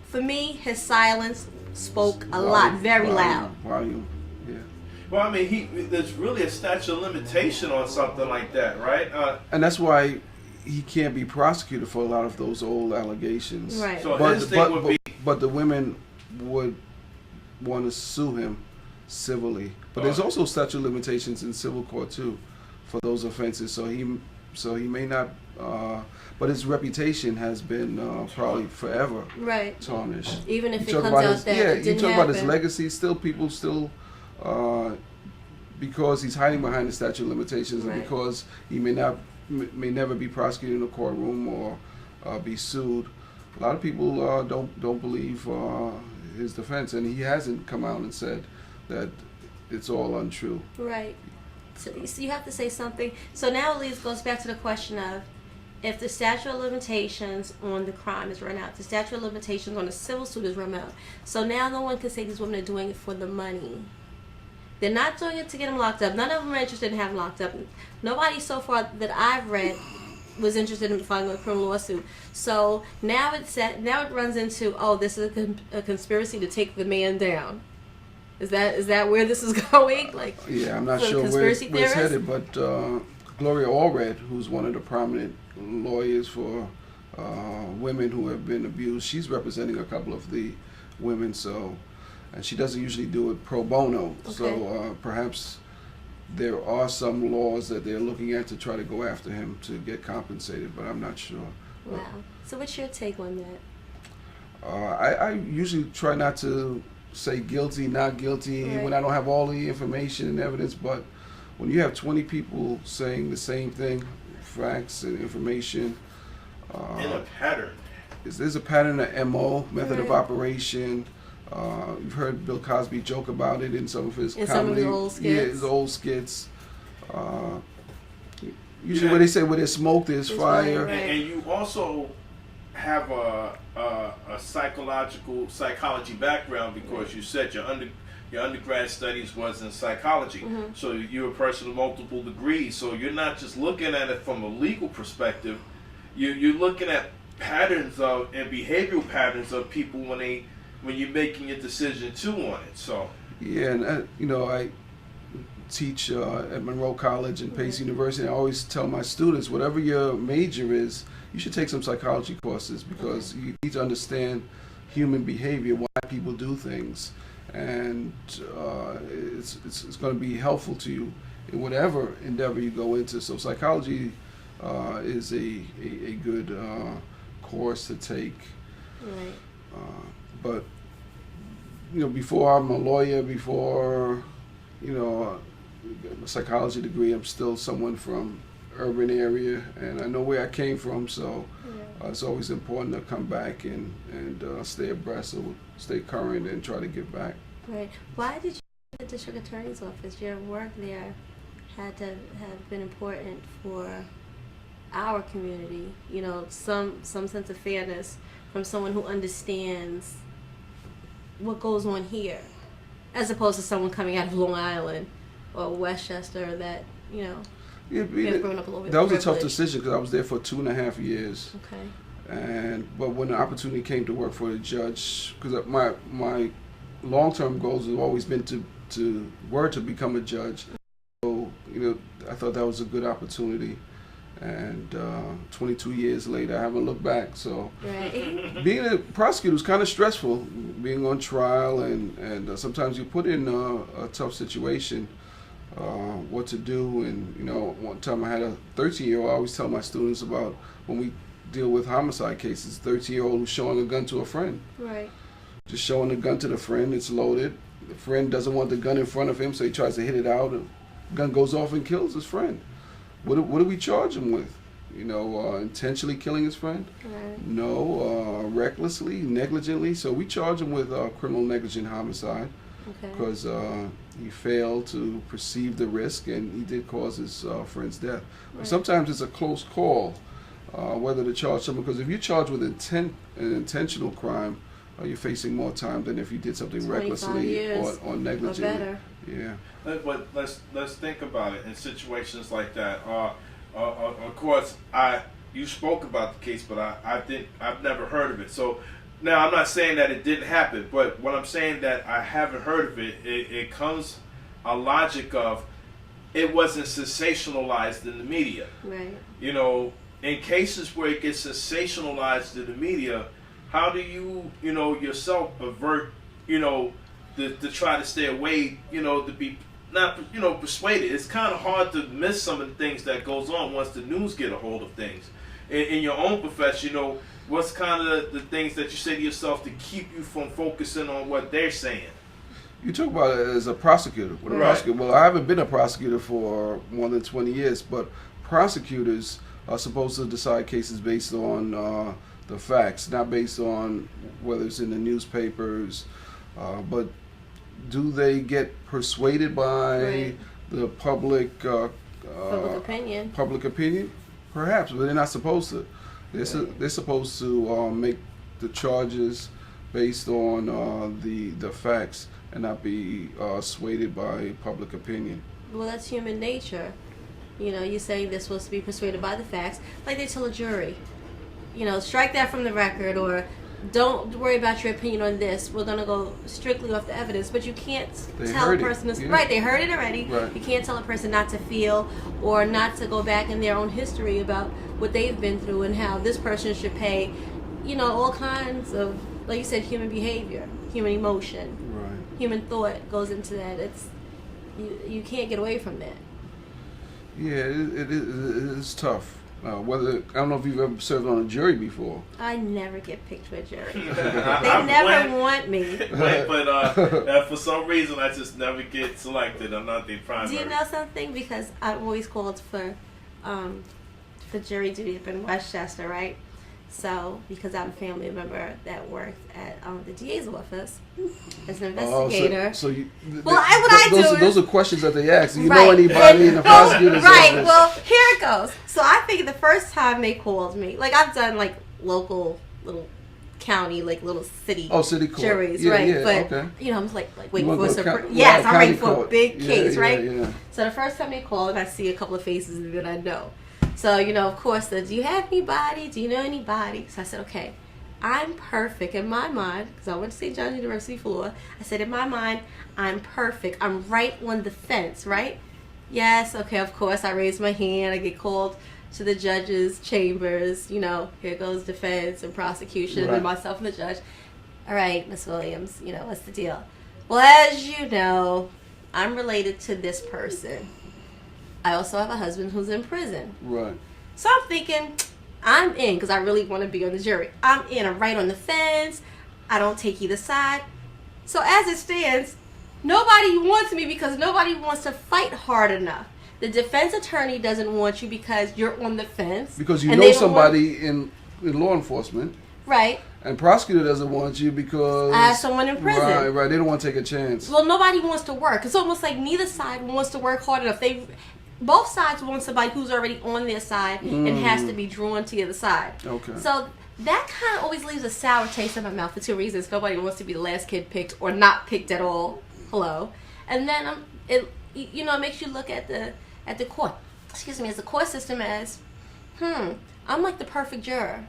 B: For me, his silence spoke a lot, very loud.
C: Volume. Yeah.
D: Well, I mean, there's really a statute of limitation on something like that, right?
C: And that's why he can't be prosecuted for a lot of those old allegations.
B: Right.
D: So his thing would be...
C: But the women would want to sue him civilly. But there's also statute of limitations in civil court, too, for those offenses. So he may not... but his reputation has been probably forever tarnished.
B: Even if it comes out that it didn't
C: you talk
B: happen.
C: about his legacy. Still, people still because he's hiding behind the statute of limitations, and
B: Right.
C: because he may never be prosecuted in a courtroom or be sued. A lot of people don't believe his defense, and he hasn't come out and said that it's all untrue.
B: Right. So you have to say something. So now it goes back to the question of, if the statute of limitations on the crime is run out, the statute of limitations on the civil suit is run out. So now no one can say these women are doing it for the money. They're not doing it to get them locked up. None of them are interested in having locked up. Nobody so far that I've read was interested in filing a criminal lawsuit. So now it runs into, oh, this is a conspiracy to take the man down. Is that where this is going? Like,
C: Yeah, I'm not
B: for
C: sure where
B: conspiracy
C: it's
B: theorists?
C: headed, but Gloria Allred, who's one of the prominent lawyers for women who have been abused, she's representing a couple of the women, and she doesn't usually do it pro bono.
B: Okay.
C: So perhaps there are some laws that they're looking at to try to go after him to get compensated, but I'm not sure.
B: Wow. So what's your take on that?
C: I usually try not to say guilty, not guilty,
B: Right.
C: when I don't have all the information and evidence, but when you have 20 people saying the same thing, facts and information,
D: In a pattern.
C: there's a pattern of MO, method of
B: Right.
C: operation. You've heard Bill Cosby joke about it in some of his
B: In
C: comedy.
B: some of the old skits.
C: Yeah, his old skits. Usually when they say where there's smoke, there's
B: There's
C: fire.
B: fire, right.
D: And you also have a psychology background, because you said your undergrad studies was in psychology.
B: Mm-hmm.
D: So you're a person of multiple degrees. So you're not just looking at it from a legal perspective. You're looking at patterns and behavioral patterns of people when you're making your decision too on it. So
C: Yeah, and I teach at Monroe College and Pace University. I always tell my students, whatever your major is, you should take some psychology courses, because you need to understand human behavior, why people do things, and it's going to be helpful to you in whatever endeavor you go into. So psychology is a good course to take.
B: Right.
C: But before I'm a lawyer, before a psychology degree, I'm still someone from urban area, and I know where I came from, so it's always important to come back and stay abreast, or stay current, and try to give back.
B: Right. Why did you go to the district attorney's office? Your work there had to have been important for our community. Some sense of fairness from someone who understands what goes on here, as opposed to someone coming out of Long Island or Westchester that
C: Yeah,
B: grown up a little bit
C: that was a tough
B: privileged.
C: decision, because I was there for 2.5 years.
B: Okay.
C: But when the opportunity came to work for the judge, because my long-term goals have always been to become a judge. So I thought that was a good opportunity, and 22 years later, I haven't looked back. So
B: Right.
C: being a prosecutor was kind of stressful, being on trial, and sometimes you put in a tough situation. What to do, and one time I had a 13-year-old. I always tell my students about when we deal with homicide cases, 13-year-old who's showing a gun to a friend.
B: Right.
C: Just showing the gun to the friend, it's loaded. The friend doesn't want the gun in front of him, so he tries to hit it out. The gun goes off and kills his friend. What do we charge him with? Intentionally killing his friend?
B: Right.
C: No. Recklessly, negligently. So we charge him with criminal negligent homicide,
B: Okay.
C: because he failed to perceive the risk, and he did cause his friend's death.
B: Right.
C: Sometimes it's a close call whether to charge someone, because if you're charged with an intentional crime, you're facing more time than if you did something
B: 25
C: recklessly
B: years
C: or negligently.
B: Or better.
C: Yeah.
D: But let's think about it in situations like that. Of course, you spoke about the case, but I've never heard of it. So now I'm not saying that it didn't happen, but what I'm saying that I haven't heard of it. It comes a logic of it wasn't sensationalized in the media.
B: Right.
D: In cases where it gets sensationalized in the media, how do you yourself avert to try to stay away, to be not persuaded? It's kind of hard to miss some of the things that goes on once the news get a hold of things. In your own profession, what's kind of the things that you say to yourself to keep you from focusing on what they're saying?
C: You talk about it as a prosecutor. With a
D: Right.
C: prosecutor. Well, I haven't been a prosecutor for more than 20 years, but prosecutors are supposed to decide cases based on the facts, not based on whether it's in the newspapers. But do they get persuaded by
B: Right.
C: the public
B: opinion?
C: Public opinion? Perhaps, but they're not supposed to. They're supposed to make the charges based on the facts and not be swayed by public opinion.
B: Well, that's human nature. You know, you say they're supposed to be persuaded by the facts, like they tell a jury. You know, strike that from the record, or don't worry about your opinion on this. We're going to go strictly off the evidence. But you can't tell a person to, right, they heard it already.
C: Right.
B: You can't tell a person not to feel or not to go back in their own history about what they've been through and how this person should pay, you know, all kinds of, like you said, human behavior, human emotion,
C: Right.
B: human thought goes into that. It's you can't get away from that.
C: Yeah, it is tough. Whether I don't know if you've ever served on a jury before.
B: I never get picked for a jury. They
D: I
B: never want me.
D: but for some reason, I just never get selected. I'm not the primary.
B: Do you know something? Because I'm always called for jury duty up in Westchester, right? So, because I'm a family member that worked at the DA's office as an investigator.
C: So you,
B: Well, what I do is-
C: those are questions that they ask. Do you
B: Right.
C: know anybody in the prosecutor's
B: Right.
C: office?
B: Well, here it goes. So I figured the first time they called me, like I've done like local little county, like little city,
C: City court.
B: juries,
C: Yeah,
B: right?
C: yeah,
B: but
C: okay.
B: you know, I'm like waiting
C: You
B: for
C: wanna
B: a
C: go
B: Supreme.
C: county-
B: Yes,
C: right,
B: I'm waiting
C: county
B: for a
C: court.
B: big
C: Yeah,
B: case,
C: yeah,
B: right?
C: yeah.
B: So the first time they call, and I see a couple of faces, and then I know. So you know, of course, do you have anybody? Do you know anybody? So I said, okay, I'm perfect in my mind because I went to St. John's University for law. I said, in my mind, I'm perfect. I'm right on the fence, right? Yes, okay, of course. I raise my hand. I get called to the judge's chambers. You know, here goes defense and prosecution
C: Right.
B: and myself and the judge. All right, Miss Williams, you know, what's the deal? Well, as you know, I'm related to this person. I also have a husband who's in prison.
C: Right.
B: So I'm thinking, I'm in because I really want to be on the jury. I'm in. I'm right on the fence. I don't take either side. So as it stands, nobody wants me because nobody wants to fight hard enough. The defense attorney doesn't want you because you're on the fence.
C: Because you
B: and
C: know
B: they don't
C: somebody in law enforcement.
B: Right.
C: And prosecutor doesn't want you because
B: I have someone in prison.
C: Right, right. They don't want to take a chance.
B: Well, nobody wants to work. It's almost like neither side wants to work hard enough. Both sides want somebody who's already on their side and has to be drawn to the other side.
C: Okay.
B: So that kind of always leaves a sour taste in my mouth for two reasons. Nobody wants to be the last kid picked or not picked at all. Hello. And then it makes you look at the court. Excuse me, as the court system as, I'm like the perfect juror.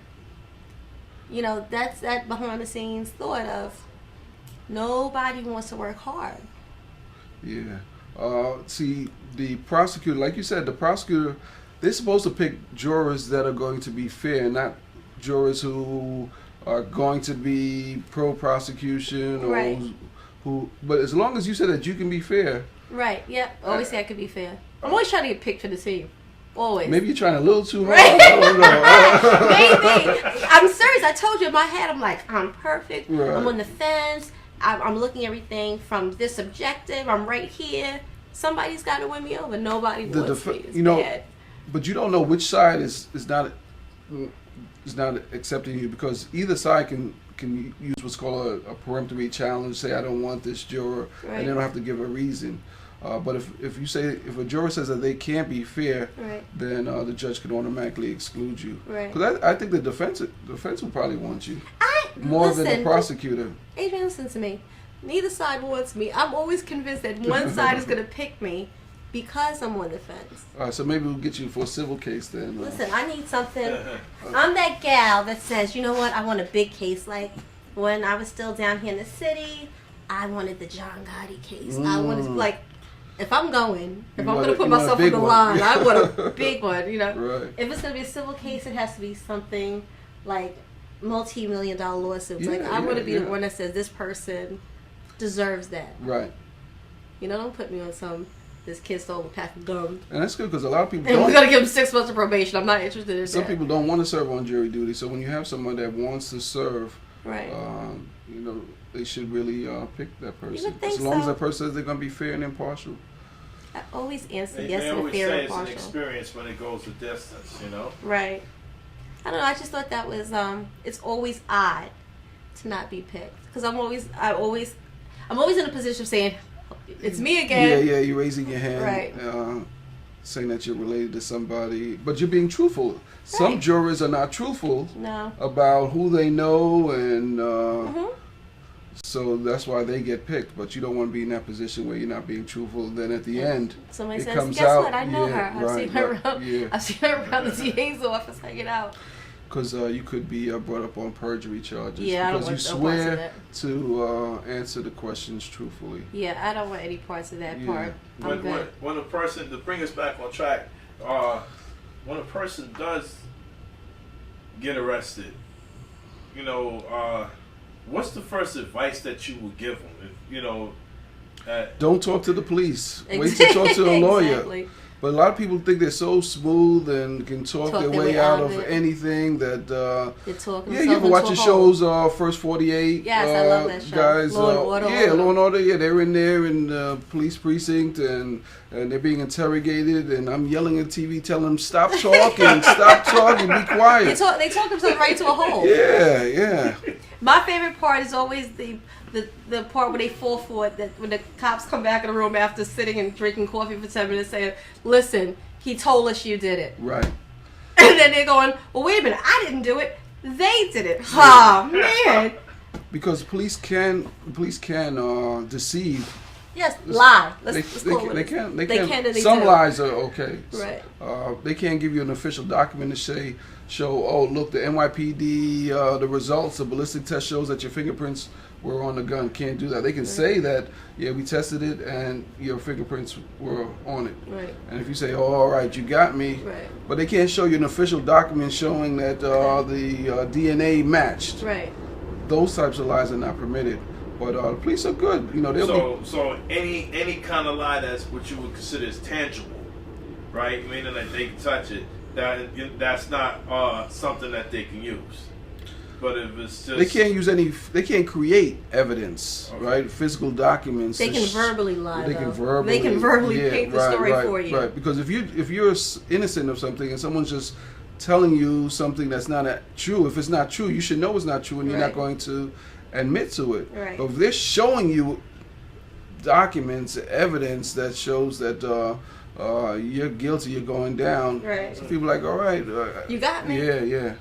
B: You know, that's that behind the scenes thought of nobody wants to work hard.
C: Yeah. See, the prosecutor, like you said, the prosecutor, they're supposed to pick jurors that are going to be fair, not jurors who are going to be pro-prosecution or
B: Right.
C: who. But as long as you said that you can be fair,
B: Right, yep. Always say I could be fair. I'm always trying to get picked for the team. Always.
C: maybe you're trying a little too hard.
B: Right.
C: I don't know.
B: Maybe. I'm serious. I told you in my head, I'm like, I'm perfect.
C: Right.
B: I'm on the fence. I'm looking at everything from this objective. I'm right here. Somebody's got to win me over. Nobody wants me. It's bad.
C: But you don't know which side is not accepting you, because either side can use what's called a peremptory challenge. Say, I don't want this juror,
B: Right.
C: and they don't have to give a reason. But if a juror says that they can't be fair,
B: Right.
C: then the judge can automatically exclude you.
B: Right.
C: Because I think the defense will probably want you more than the prosecutor.
B: Adrian, listen to me. Neither side wants me. I'm always convinced that one side is going to pick me because I'm on the fence.
C: All right, so maybe we'll get you for a civil case then.
B: Listen, I need something. I'm that gal that says, you know what, I want a big case. Like when I was still down here in the city, I wanted the John Gotti case. I wanted, like, if I'm going to put myself on the line, I want a big one, you know.
C: Right.
B: If it's going to be a civil case, it has to be something like multi-million-dollar lawsuits.
C: Yeah,
B: like I want to be the
C: yeah.
B: one that says this person deserves that.
C: Right.
B: You know, don't put me on this kid stole a pack of gum.
C: And that's good, because a lot of people
B: And we're
C: don't.
B: going to give him 6 months of probation. I'm not interested in
C: Some
B: that.
C: people don't want to serve on jury duty. So when you have someone that wants to serve,
B: Right.
C: You know, they should really pick that person.
B: would think
C: As long as
B: so.
C: that person says they're going to be fair and impartial.
B: I always answer
D: They
B: yes to the
D: always
B: fair
D: say
B: and
D: it's an
B: partial.
D: experience when it goes the distance, you know?
B: Right. I don't know. I just thought that was it's always odd to not be picked because I'm always in a position of saying it's me again.
C: Yeah, you're raising your hand,
B: Right.
C: saying that you're related to somebody, but you're being truthful. Some
B: Right.
C: jurors are not truthful
B: No.
C: about who they know, and
B: Mhm.
C: so that's why they get picked. But you don't want to be in that position where you're not being truthful. Then at the end,
B: Somebody
C: it
B: says,
C: comes
B: "Guess
C: out.
B: what? I know
C: yeah,
B: her. I've seen
C: right,
B: her
C: right,
B: around.
C: yeah.
B: I've seen her around the DA's office hanging out."
C: Because you could be brought up on perjury charges.
B: Yeah, I don't
C: because you
B: want no parts of
C: swear
B: that.
C: to answer the questions truthfully.
B: Yeah, I don't want any parts of that
C: Yeah.
B: part. I'm good.
D: When a person, to bring us back on track, when a person does get arrested, you know, what's the first advice that you would give them? You know,
C: Don't talk to the police. Wait to talk to a lawyer.
B: Exactly.
C: But a lot of people think they're so smooth and can talk their way out of
B: it.
C: anything that.
B: They're talking
C: Yeah, you ever watch the shows, First 48?
B: Yes, I love that show.
C: Guys,
B: Law and Order.
C: yeah, Law and Order. Yeah, they're in there in the police precinct and they're being interrogated, and I'm yelling at TV, telling them stop talking, stop talking, be quiet.
B: They talk themselves right into a hole.
C: Yeah, yeah.
B: My favorite part is always the part where they fall for it, that when the cops come back in the room after sitting and drinking coffee for 10 minutes saying, "Listen, he told us you did it."
C: Right.
B: And then they're going, "Well, wait a minute, I didn't do it. They did it." Oh, man.
C: Because police can deceive.
B: Yes, lie.
C: They can.
B: and they
C: Some
B: do.
C: lies are okay.
B: Right.
C: They can't give you an official document to show, oh, look, the NYPD, the results, the ballistic test shows that your fingerprints were on the gun. Can't do that. They can say that, yeah, we tested it and your fingerprints were on it.
B: Right.
C: And if you say, oh, all right, you got me,
B: Right.
C: but they can't show you an official document showing that the DNA matched.
B: Right.
C: Those types of lies are not permitted. But the police are good. You know,
D: so any kind of lie that's what you would consider as tangible, right? Meaning that they can touch it. That's not something that they can use. But if it's just
C: they can't create evidence,
D: Okay.
C: right? Physical documents.
B: They can verbally lie.
C: They can verbally
B: paint the story for you.
C: Right. Because if you're innocent of something and someone's just telling you something that's not true, if it's not true, you should know it's not true, and you're not going to admit to it.
B: Right.
C: But if they're showing you documents, evidence that shows that you're guilty, you're going down.
B: Right.
C: So people are like, all right,
B: You got me.
C: Yeah.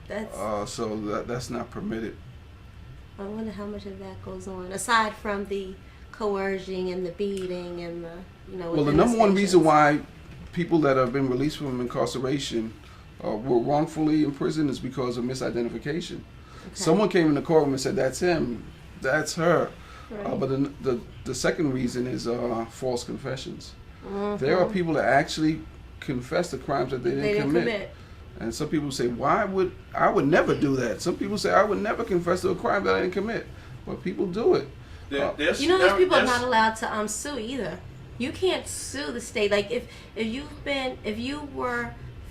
B: That's.
C: So that's not permitted.
B: I wonder how much of that goes on aside from the coercing and the beating and the
C: Well, the
B: within
C: number one
B: stations.
C: reason why people that have been released from incarceration were wrongfully imprisoned is because of misidentification.
B: Okay.
C: Someone came in the courtroom and said, "That's him, that's her,"
B: Right.
C: but the second reason is false confessions.
B: Mhm.
C: There are people that actually confess the crimes that they didn't commit. And some people say, I would never do that. Some people say, I would never confess to a crime that I didn't commit. But people do it.
D: There's
B: You know, those people are not allowed to sue either. You can't sue the state. Like if you were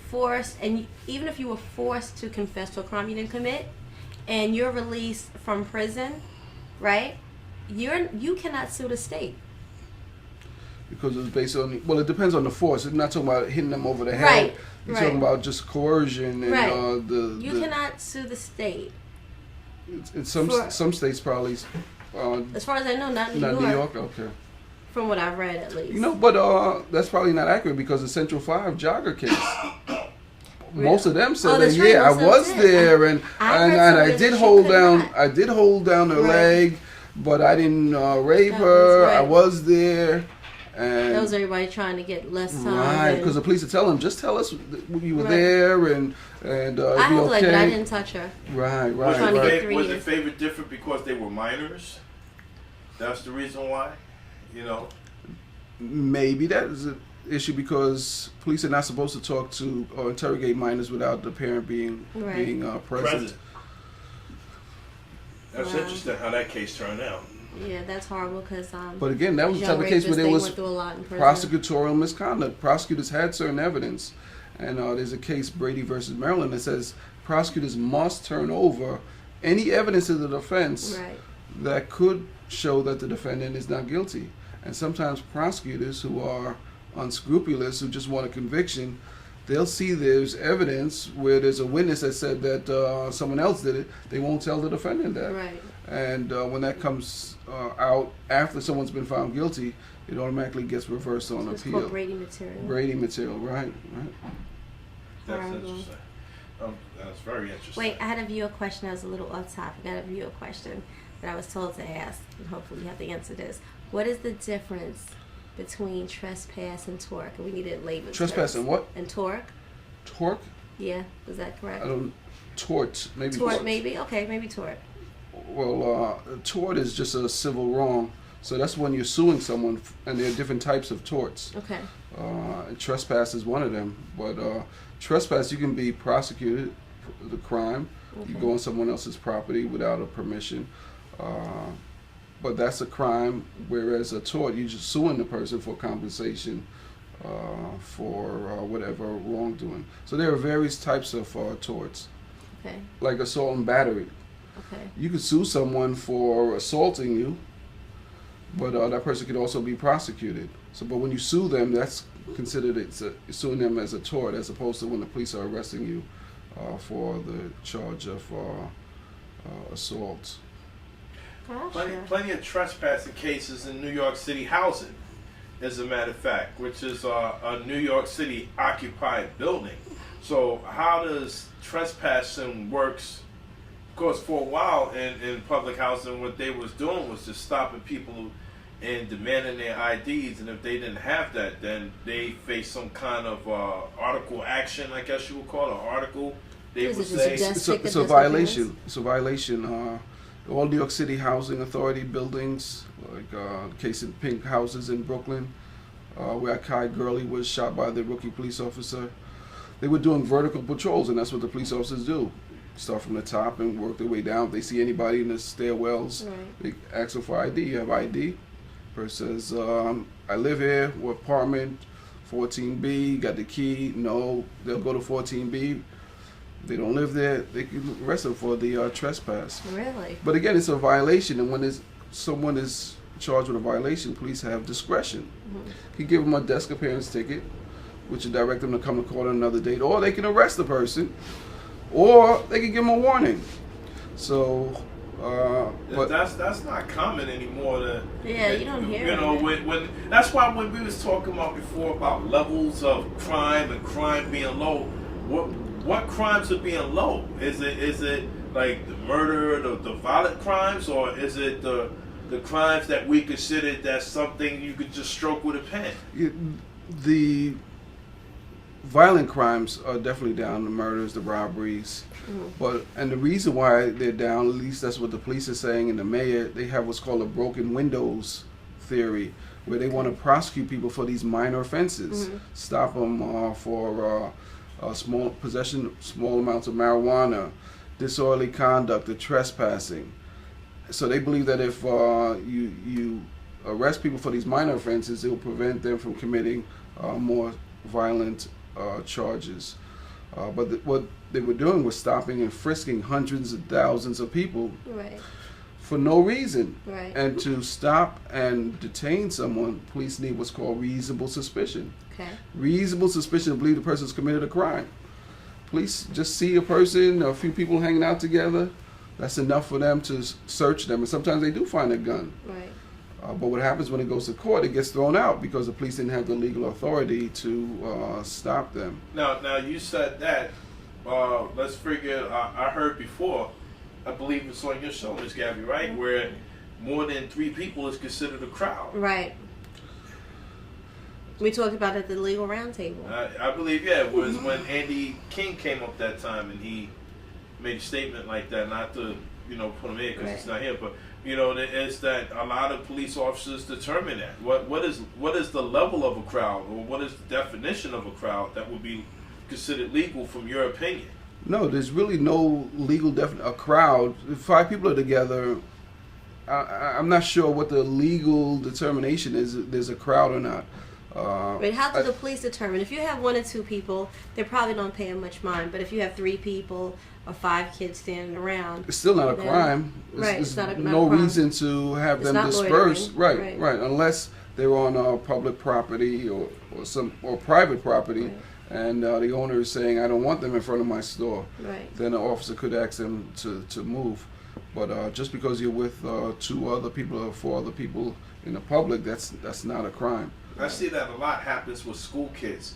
B: forced, and even if you were forced to confess to a crime you didn't commit, and you're released from prison, right? You cannot sue the state.
C: Because it's based on, well, it depends on the force. It's not talking about hitting them over the head.
B: Right.
C: You're
B: Right.
C: talking about just coercion and
B: Right.
C: You
B: cannot sue the state.
C: In some states probably.
B: As far as I know, not
C: Not
B: New
C: New
B: York.
C: York, okay.
B: From what I've read, at least.
C: You know, but that's probably not accurate because the Central 5 jogger case. Most of them said that,
B: that's right,
C: I
B: most of them
C: was
B: did.
C: there and
B: I read
C: I
B: somewhere
C: did
B: that
C: hold
B: she could
C: down
B: not.
C: I did hold down her
B: Right.
C: leg, but I didn't rape
B: That
C: her.
B: was right.
C: I was there. And
B: That was everybody trying to get less time.
C: right,
B: and-
C: because the police are telling them, just tell us you were
B: Right.
C: there and it'd
B: I
C: be
B: had
C: okay.
B: leg, but I didn't touch her.
C: Right,
D: Was
B: Trying to
C: right.
B: get 3
D: the
B: years.
D: favor different because they were minors? That's the reason why? You know?
C: Maybe that is an issue because police are not supposed to talk to or interrogate minors without the parent being
B: Right.
C: present.
D: That's
B: Wow.
D: interesting how that case turned out.
B: Yeah, that's horrible because
C: But again, that was the type of case where there was prosecutorial misconduct. Prosecutors had certain evidence, and there's a case, Brady versus Maryland, that says prosecutors must turn over any evidence of the defense
B: Right.
C: that could show that the defendant is not guilty. And sometimes prosecutors who are unscrupulous, who just want a conviction, they'll see there's evidence where there's a witness that said that someone else did it. They won't tell the defendant that.
B: Right.
C: And when that comes out after someone's been found guilty, it automatically gets reversed on
B: It's
C: appeal.
B: called Brady material.
C: Brady material, right.
D: That's
B: Horrible.
D: interesting. That's very interesting.
B: Wait, I had a viewer question that was a little off topic. I had a viewer question that I was told to ask, and hopefully you have to answer this. What is the difference between trespass and tort? We needed labels.
C: Trespass and what?
B: And tort.
C: Torque?
B: Yeah, was that correct?
C: I don't. Tort, maybe.
B: Tort, maybe. Okay, maybe tort.
C: Well, tort is just a civil wrong. So that's when you're suing someone, and there are different types of torts.
B: Okay.
C: Trespass is one of them. But trespass, you can be prosecuted for the crime.
B: Okay.
C: You go on someone else's property without a permission. But that's a crime, whereas a tort, you're just suing the person for compensation for whatever wrongdoing. So there are various types of torts,
B: Okay.
C: like assault and battery.
B: Okay.
C: You could sue someone for assaulting you, but that person could also be prosecuted. So, but when you sue them, that's considered you're suing them as a tort, as opposed to when the police are arresting you for the charge of assault.
B: Gotcha.
D: Plenty of trespassing cases in New York City housing, as a matter of fact, which is a New York City occupied building. So how does trespassing works? Of course, for a while in public housing, what they was doing was just stopping people and demanding their IDs, and if they didn't have that, then they face some kind of article action, I guess you would call it, an article. They
B: Is
D: would
B: it
D: say
B: just
C: It's a violation. It's a violation. All New York City Housing Authority buildings, like case in Pink houses in Brooklyn, where Kai Gurley was shot by the rookie police officer. They were doing vertical patrols, and that's what the police officers do. Start from the top and work their way down. If they see anybody in the stairwells,
B: Right.
C: they ask them for ID. You have ID? Person says, I live here, what apartment, 14B, got the key. No, they'll go to 14B. They don't live there, they can arrest them for the trespass.
B: Really?
C: But again, it's a violation, and when someone is charged with a violation, police have discretion. You give them a desk appearance ticket, which will direct them to come to court on another date, or they can arrest the person, or they can give them a warning. So, but
D: that's not common anymore.
B: Yeah, you don't hear
D: You know,
B: it.
D: when that's why when we was talking about before about levels of crime and crime being low, what crimes are being low? Is it like the murder, the violent crimes, or is it the crimes that we consider that's something you could just stroke with a pen?
C: the violent crimes are definitely down, the murders, the robberies. And the reason why they're down, at least that's what the police are saying, and the mayor, they have what's called a broken windows theory, where they want to prosecute people for these minor offenses, stop them for small possession, small amounts of marijuana, disorderly conduct, the trespassing. So they believe that if you arrest people for these minor offenses, it will prevent them from committing more violent charges. But what they were doing was stopping and frisking hundreds of thousands of people
B: Right.
C: for no reason.
B: Right.
C: And to stop and detain someone, police need what's called reasonable suspicion.
B: Okay.
C: Reasonable suspicion to believe the person's committed a crime. Police just see a person, a few people hanging out together. That's enough for them to search them. And sometimes they do find a gun.
B: Right.
C: But what happens when it goes to court, it gets thrown out because the police didn't have the legal authority to stop them.
D: Now you said that. Let's figure. I heard before. I believe it's on your show, Ms. Gabie, right? Where more than 3 people is considered a crowd.
B: Right. We talked about it at the legal roundtable.
D: I believe, yeah, it was when Andy King came up that time and he made a statement like that. Not to, put him in because he's not here, but it's that a lot of police officers determine that. What is the level of a crowd, or what is the definition of a crowd that would be considered legal from your opinion?
C: No, there's really no legal definition. A crowd, if 5 people are together, I'm not sure what the legal determination is, if there's a crowd or not.
B: Right, how do the police determine? If you have 1 or 2 people, they probably don't pay them much mind. But if you have 3 people or 5 kids standing around,
C: it's still not a
B: then-
C: crime.
B: Right,
C: There's
B: it's not a
C: no
B: crime.
C: reason to have
B: It's
C: them
B: not
C: dispersed.
B: loitering.
C: Right, unless they're on public property or private property,
B: Right.
C: and the owner is saying, "I don't want them in front of my store."
B: Right.
C: Then the officer could ask them to move. But just because you're with 2 other people or 4 other people in the public, that's not a crime.
D: I see that a lot happens with school kids.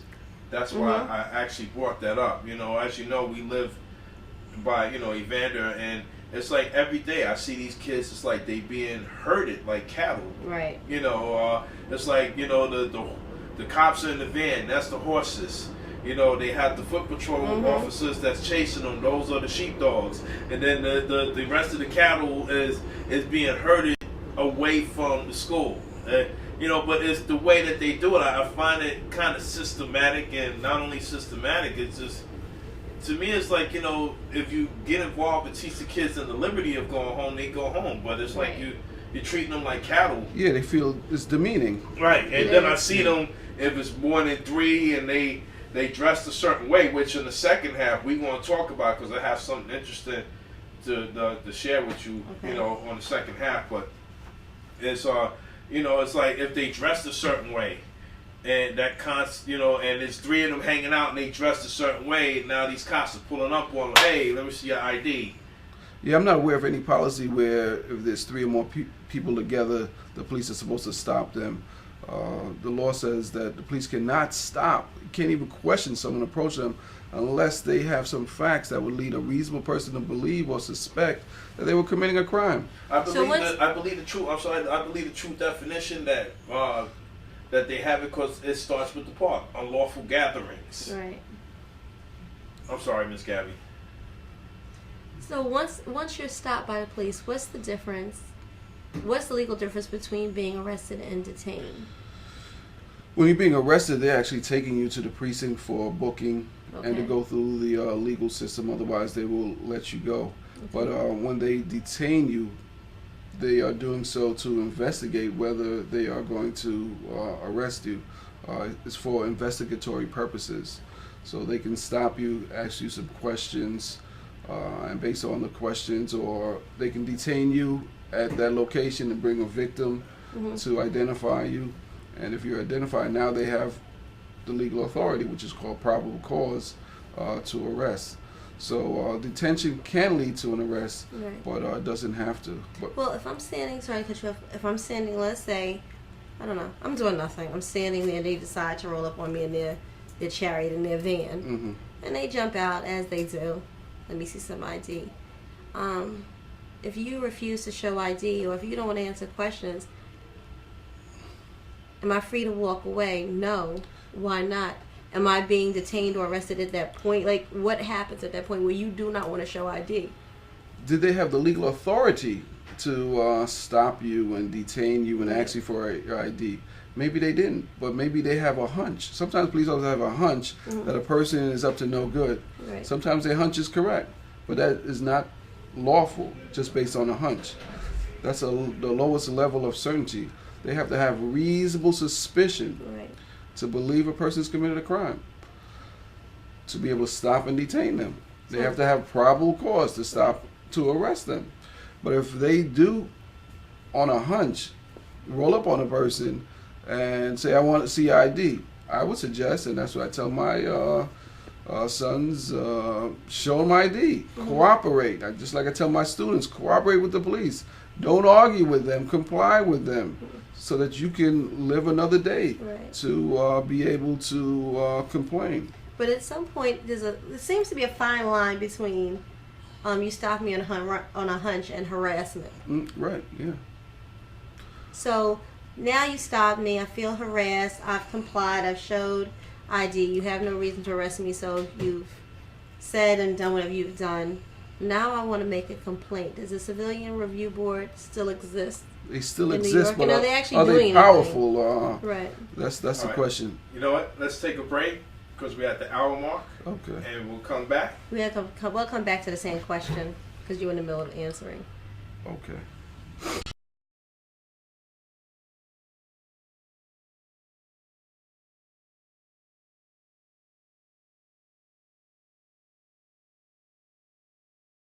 D: That's why I actually brought that up. You know, as you know, we live by, Evander, and it's like every day I see these kids, it's like they being herded like cattle.
B: Right.
D: It's like, the cops are in the van, that's the horses. They have the foot patrol officers that's chasing them, those are the sheepdogs. And then the rest of the cattle is being herded away from the school. But it's the way that they do it. I find it kind of systematic, and not only systematic, it's just, to me, it's like, if you get involved and teach the kids in the liberty of going home, they go home. But it's like you're treating them like cattle.
C: Yeah, they feel it's demeaning.
D: Right, and then I see them, if it's more than 3 and they dress a certain way, which in the second half we're going to talk about, because I have something interesting to share with you, on the second half. But it's it's like if they dressed a certain way, and and there's 3 of them hanging out and they dressed a certain way, now these cops are pulling up on them, hey, let me see your ID.
C: Yeah, I'm not aware of any policy where if there's 3 or more people together, the police are supposed to stop them. The law says that the police cannot stop, can't even question someone, approach them, unless they have some facts that would lead a reasonable person to believe or suspect that they were committing a crime.
D: I believe the true definition that they have it, because it starts with the part, unlawful gatherings.
B: Right.
D: I'm sorry, Miss Gabie.
B: So once you're stopped by the police, what's the difference? What's the legal difference between being arrested and detained?
C: When you're being arrested, they're actually taking you to the precinct for a booking and to
B: Okay.
C: go through the legal system. Otherwise, they will let you go. But when they detain you, they are doing so to investigate whether they are going to arrest you. It's for investigatory purposes. So they can stop you, ask you some questions, and based on the questions, or they can detain you at that location and bring a victim to identify you. And if you're identified, now they have the legal authority, which is called probable cause, to arrest. So detention can lead to an arrest, but it doesn't have to. But
B: Well, if I'm standing, sorry to cut you off. If I'm standing, let's say, I don't know, I'm doing nothing. I'm standing there and they decide to roll up on me in their chariot, in their van. And they jump out, as they do. Let me see some ID. If you refuse to show ID, or if you don't want to answer questions, am I free to walk away? No. Why not? Am I being detained or arrested at that point? Like, what happens at that point where you do not want to show ID?
C: did they have the legal authority to stop you and detain you and ask you for your ID? Maybe they didn't, but maybe they have a hunch. Sometimes police officers have a hunch that a person is up to no good.
B: Right.
C: Sometimes their hunch is correct, but that is not lawful just based on a hunch. That's the lowest level of certainty. They have to have reasonable suspicion to believe a person's committed a crime, to be able to stop and detain them. They have to have probable cause to stop, to arrest them. But if they do, on a hunch, roll up on a person and say, I want to see ID, I would suggest, and that's what I tell my sons, show them ID, cooperate. Just like I tell my students, cooperate with the police. Don't argue with them, comply with them, so that you can live another day to be able to complain.
B: But at some point, there seems to be a fine line between you stop me on a hunch and harassment.
C: Right, yeah.
B: So now you stop me, I feel harassed, I've complied, I've showed ID, you have no reason to arrest me, so you've said and done whatever you've done. Now I want to make a complaint. Does the Civilian Review Board still exist?
C: They still
B: in New
C: exist,
B: York?
C: but
B: And are they actually
C: are
B: doing
C: they powerful?
B: Right.
C: That's the
D: right.
C: question.
D: You know what? Let's take a break because we're at the hour mark.
C: Okay.
D: And we'll come back.
B: We'll come back to the same question because you're in the middle of answering.
C: Okay.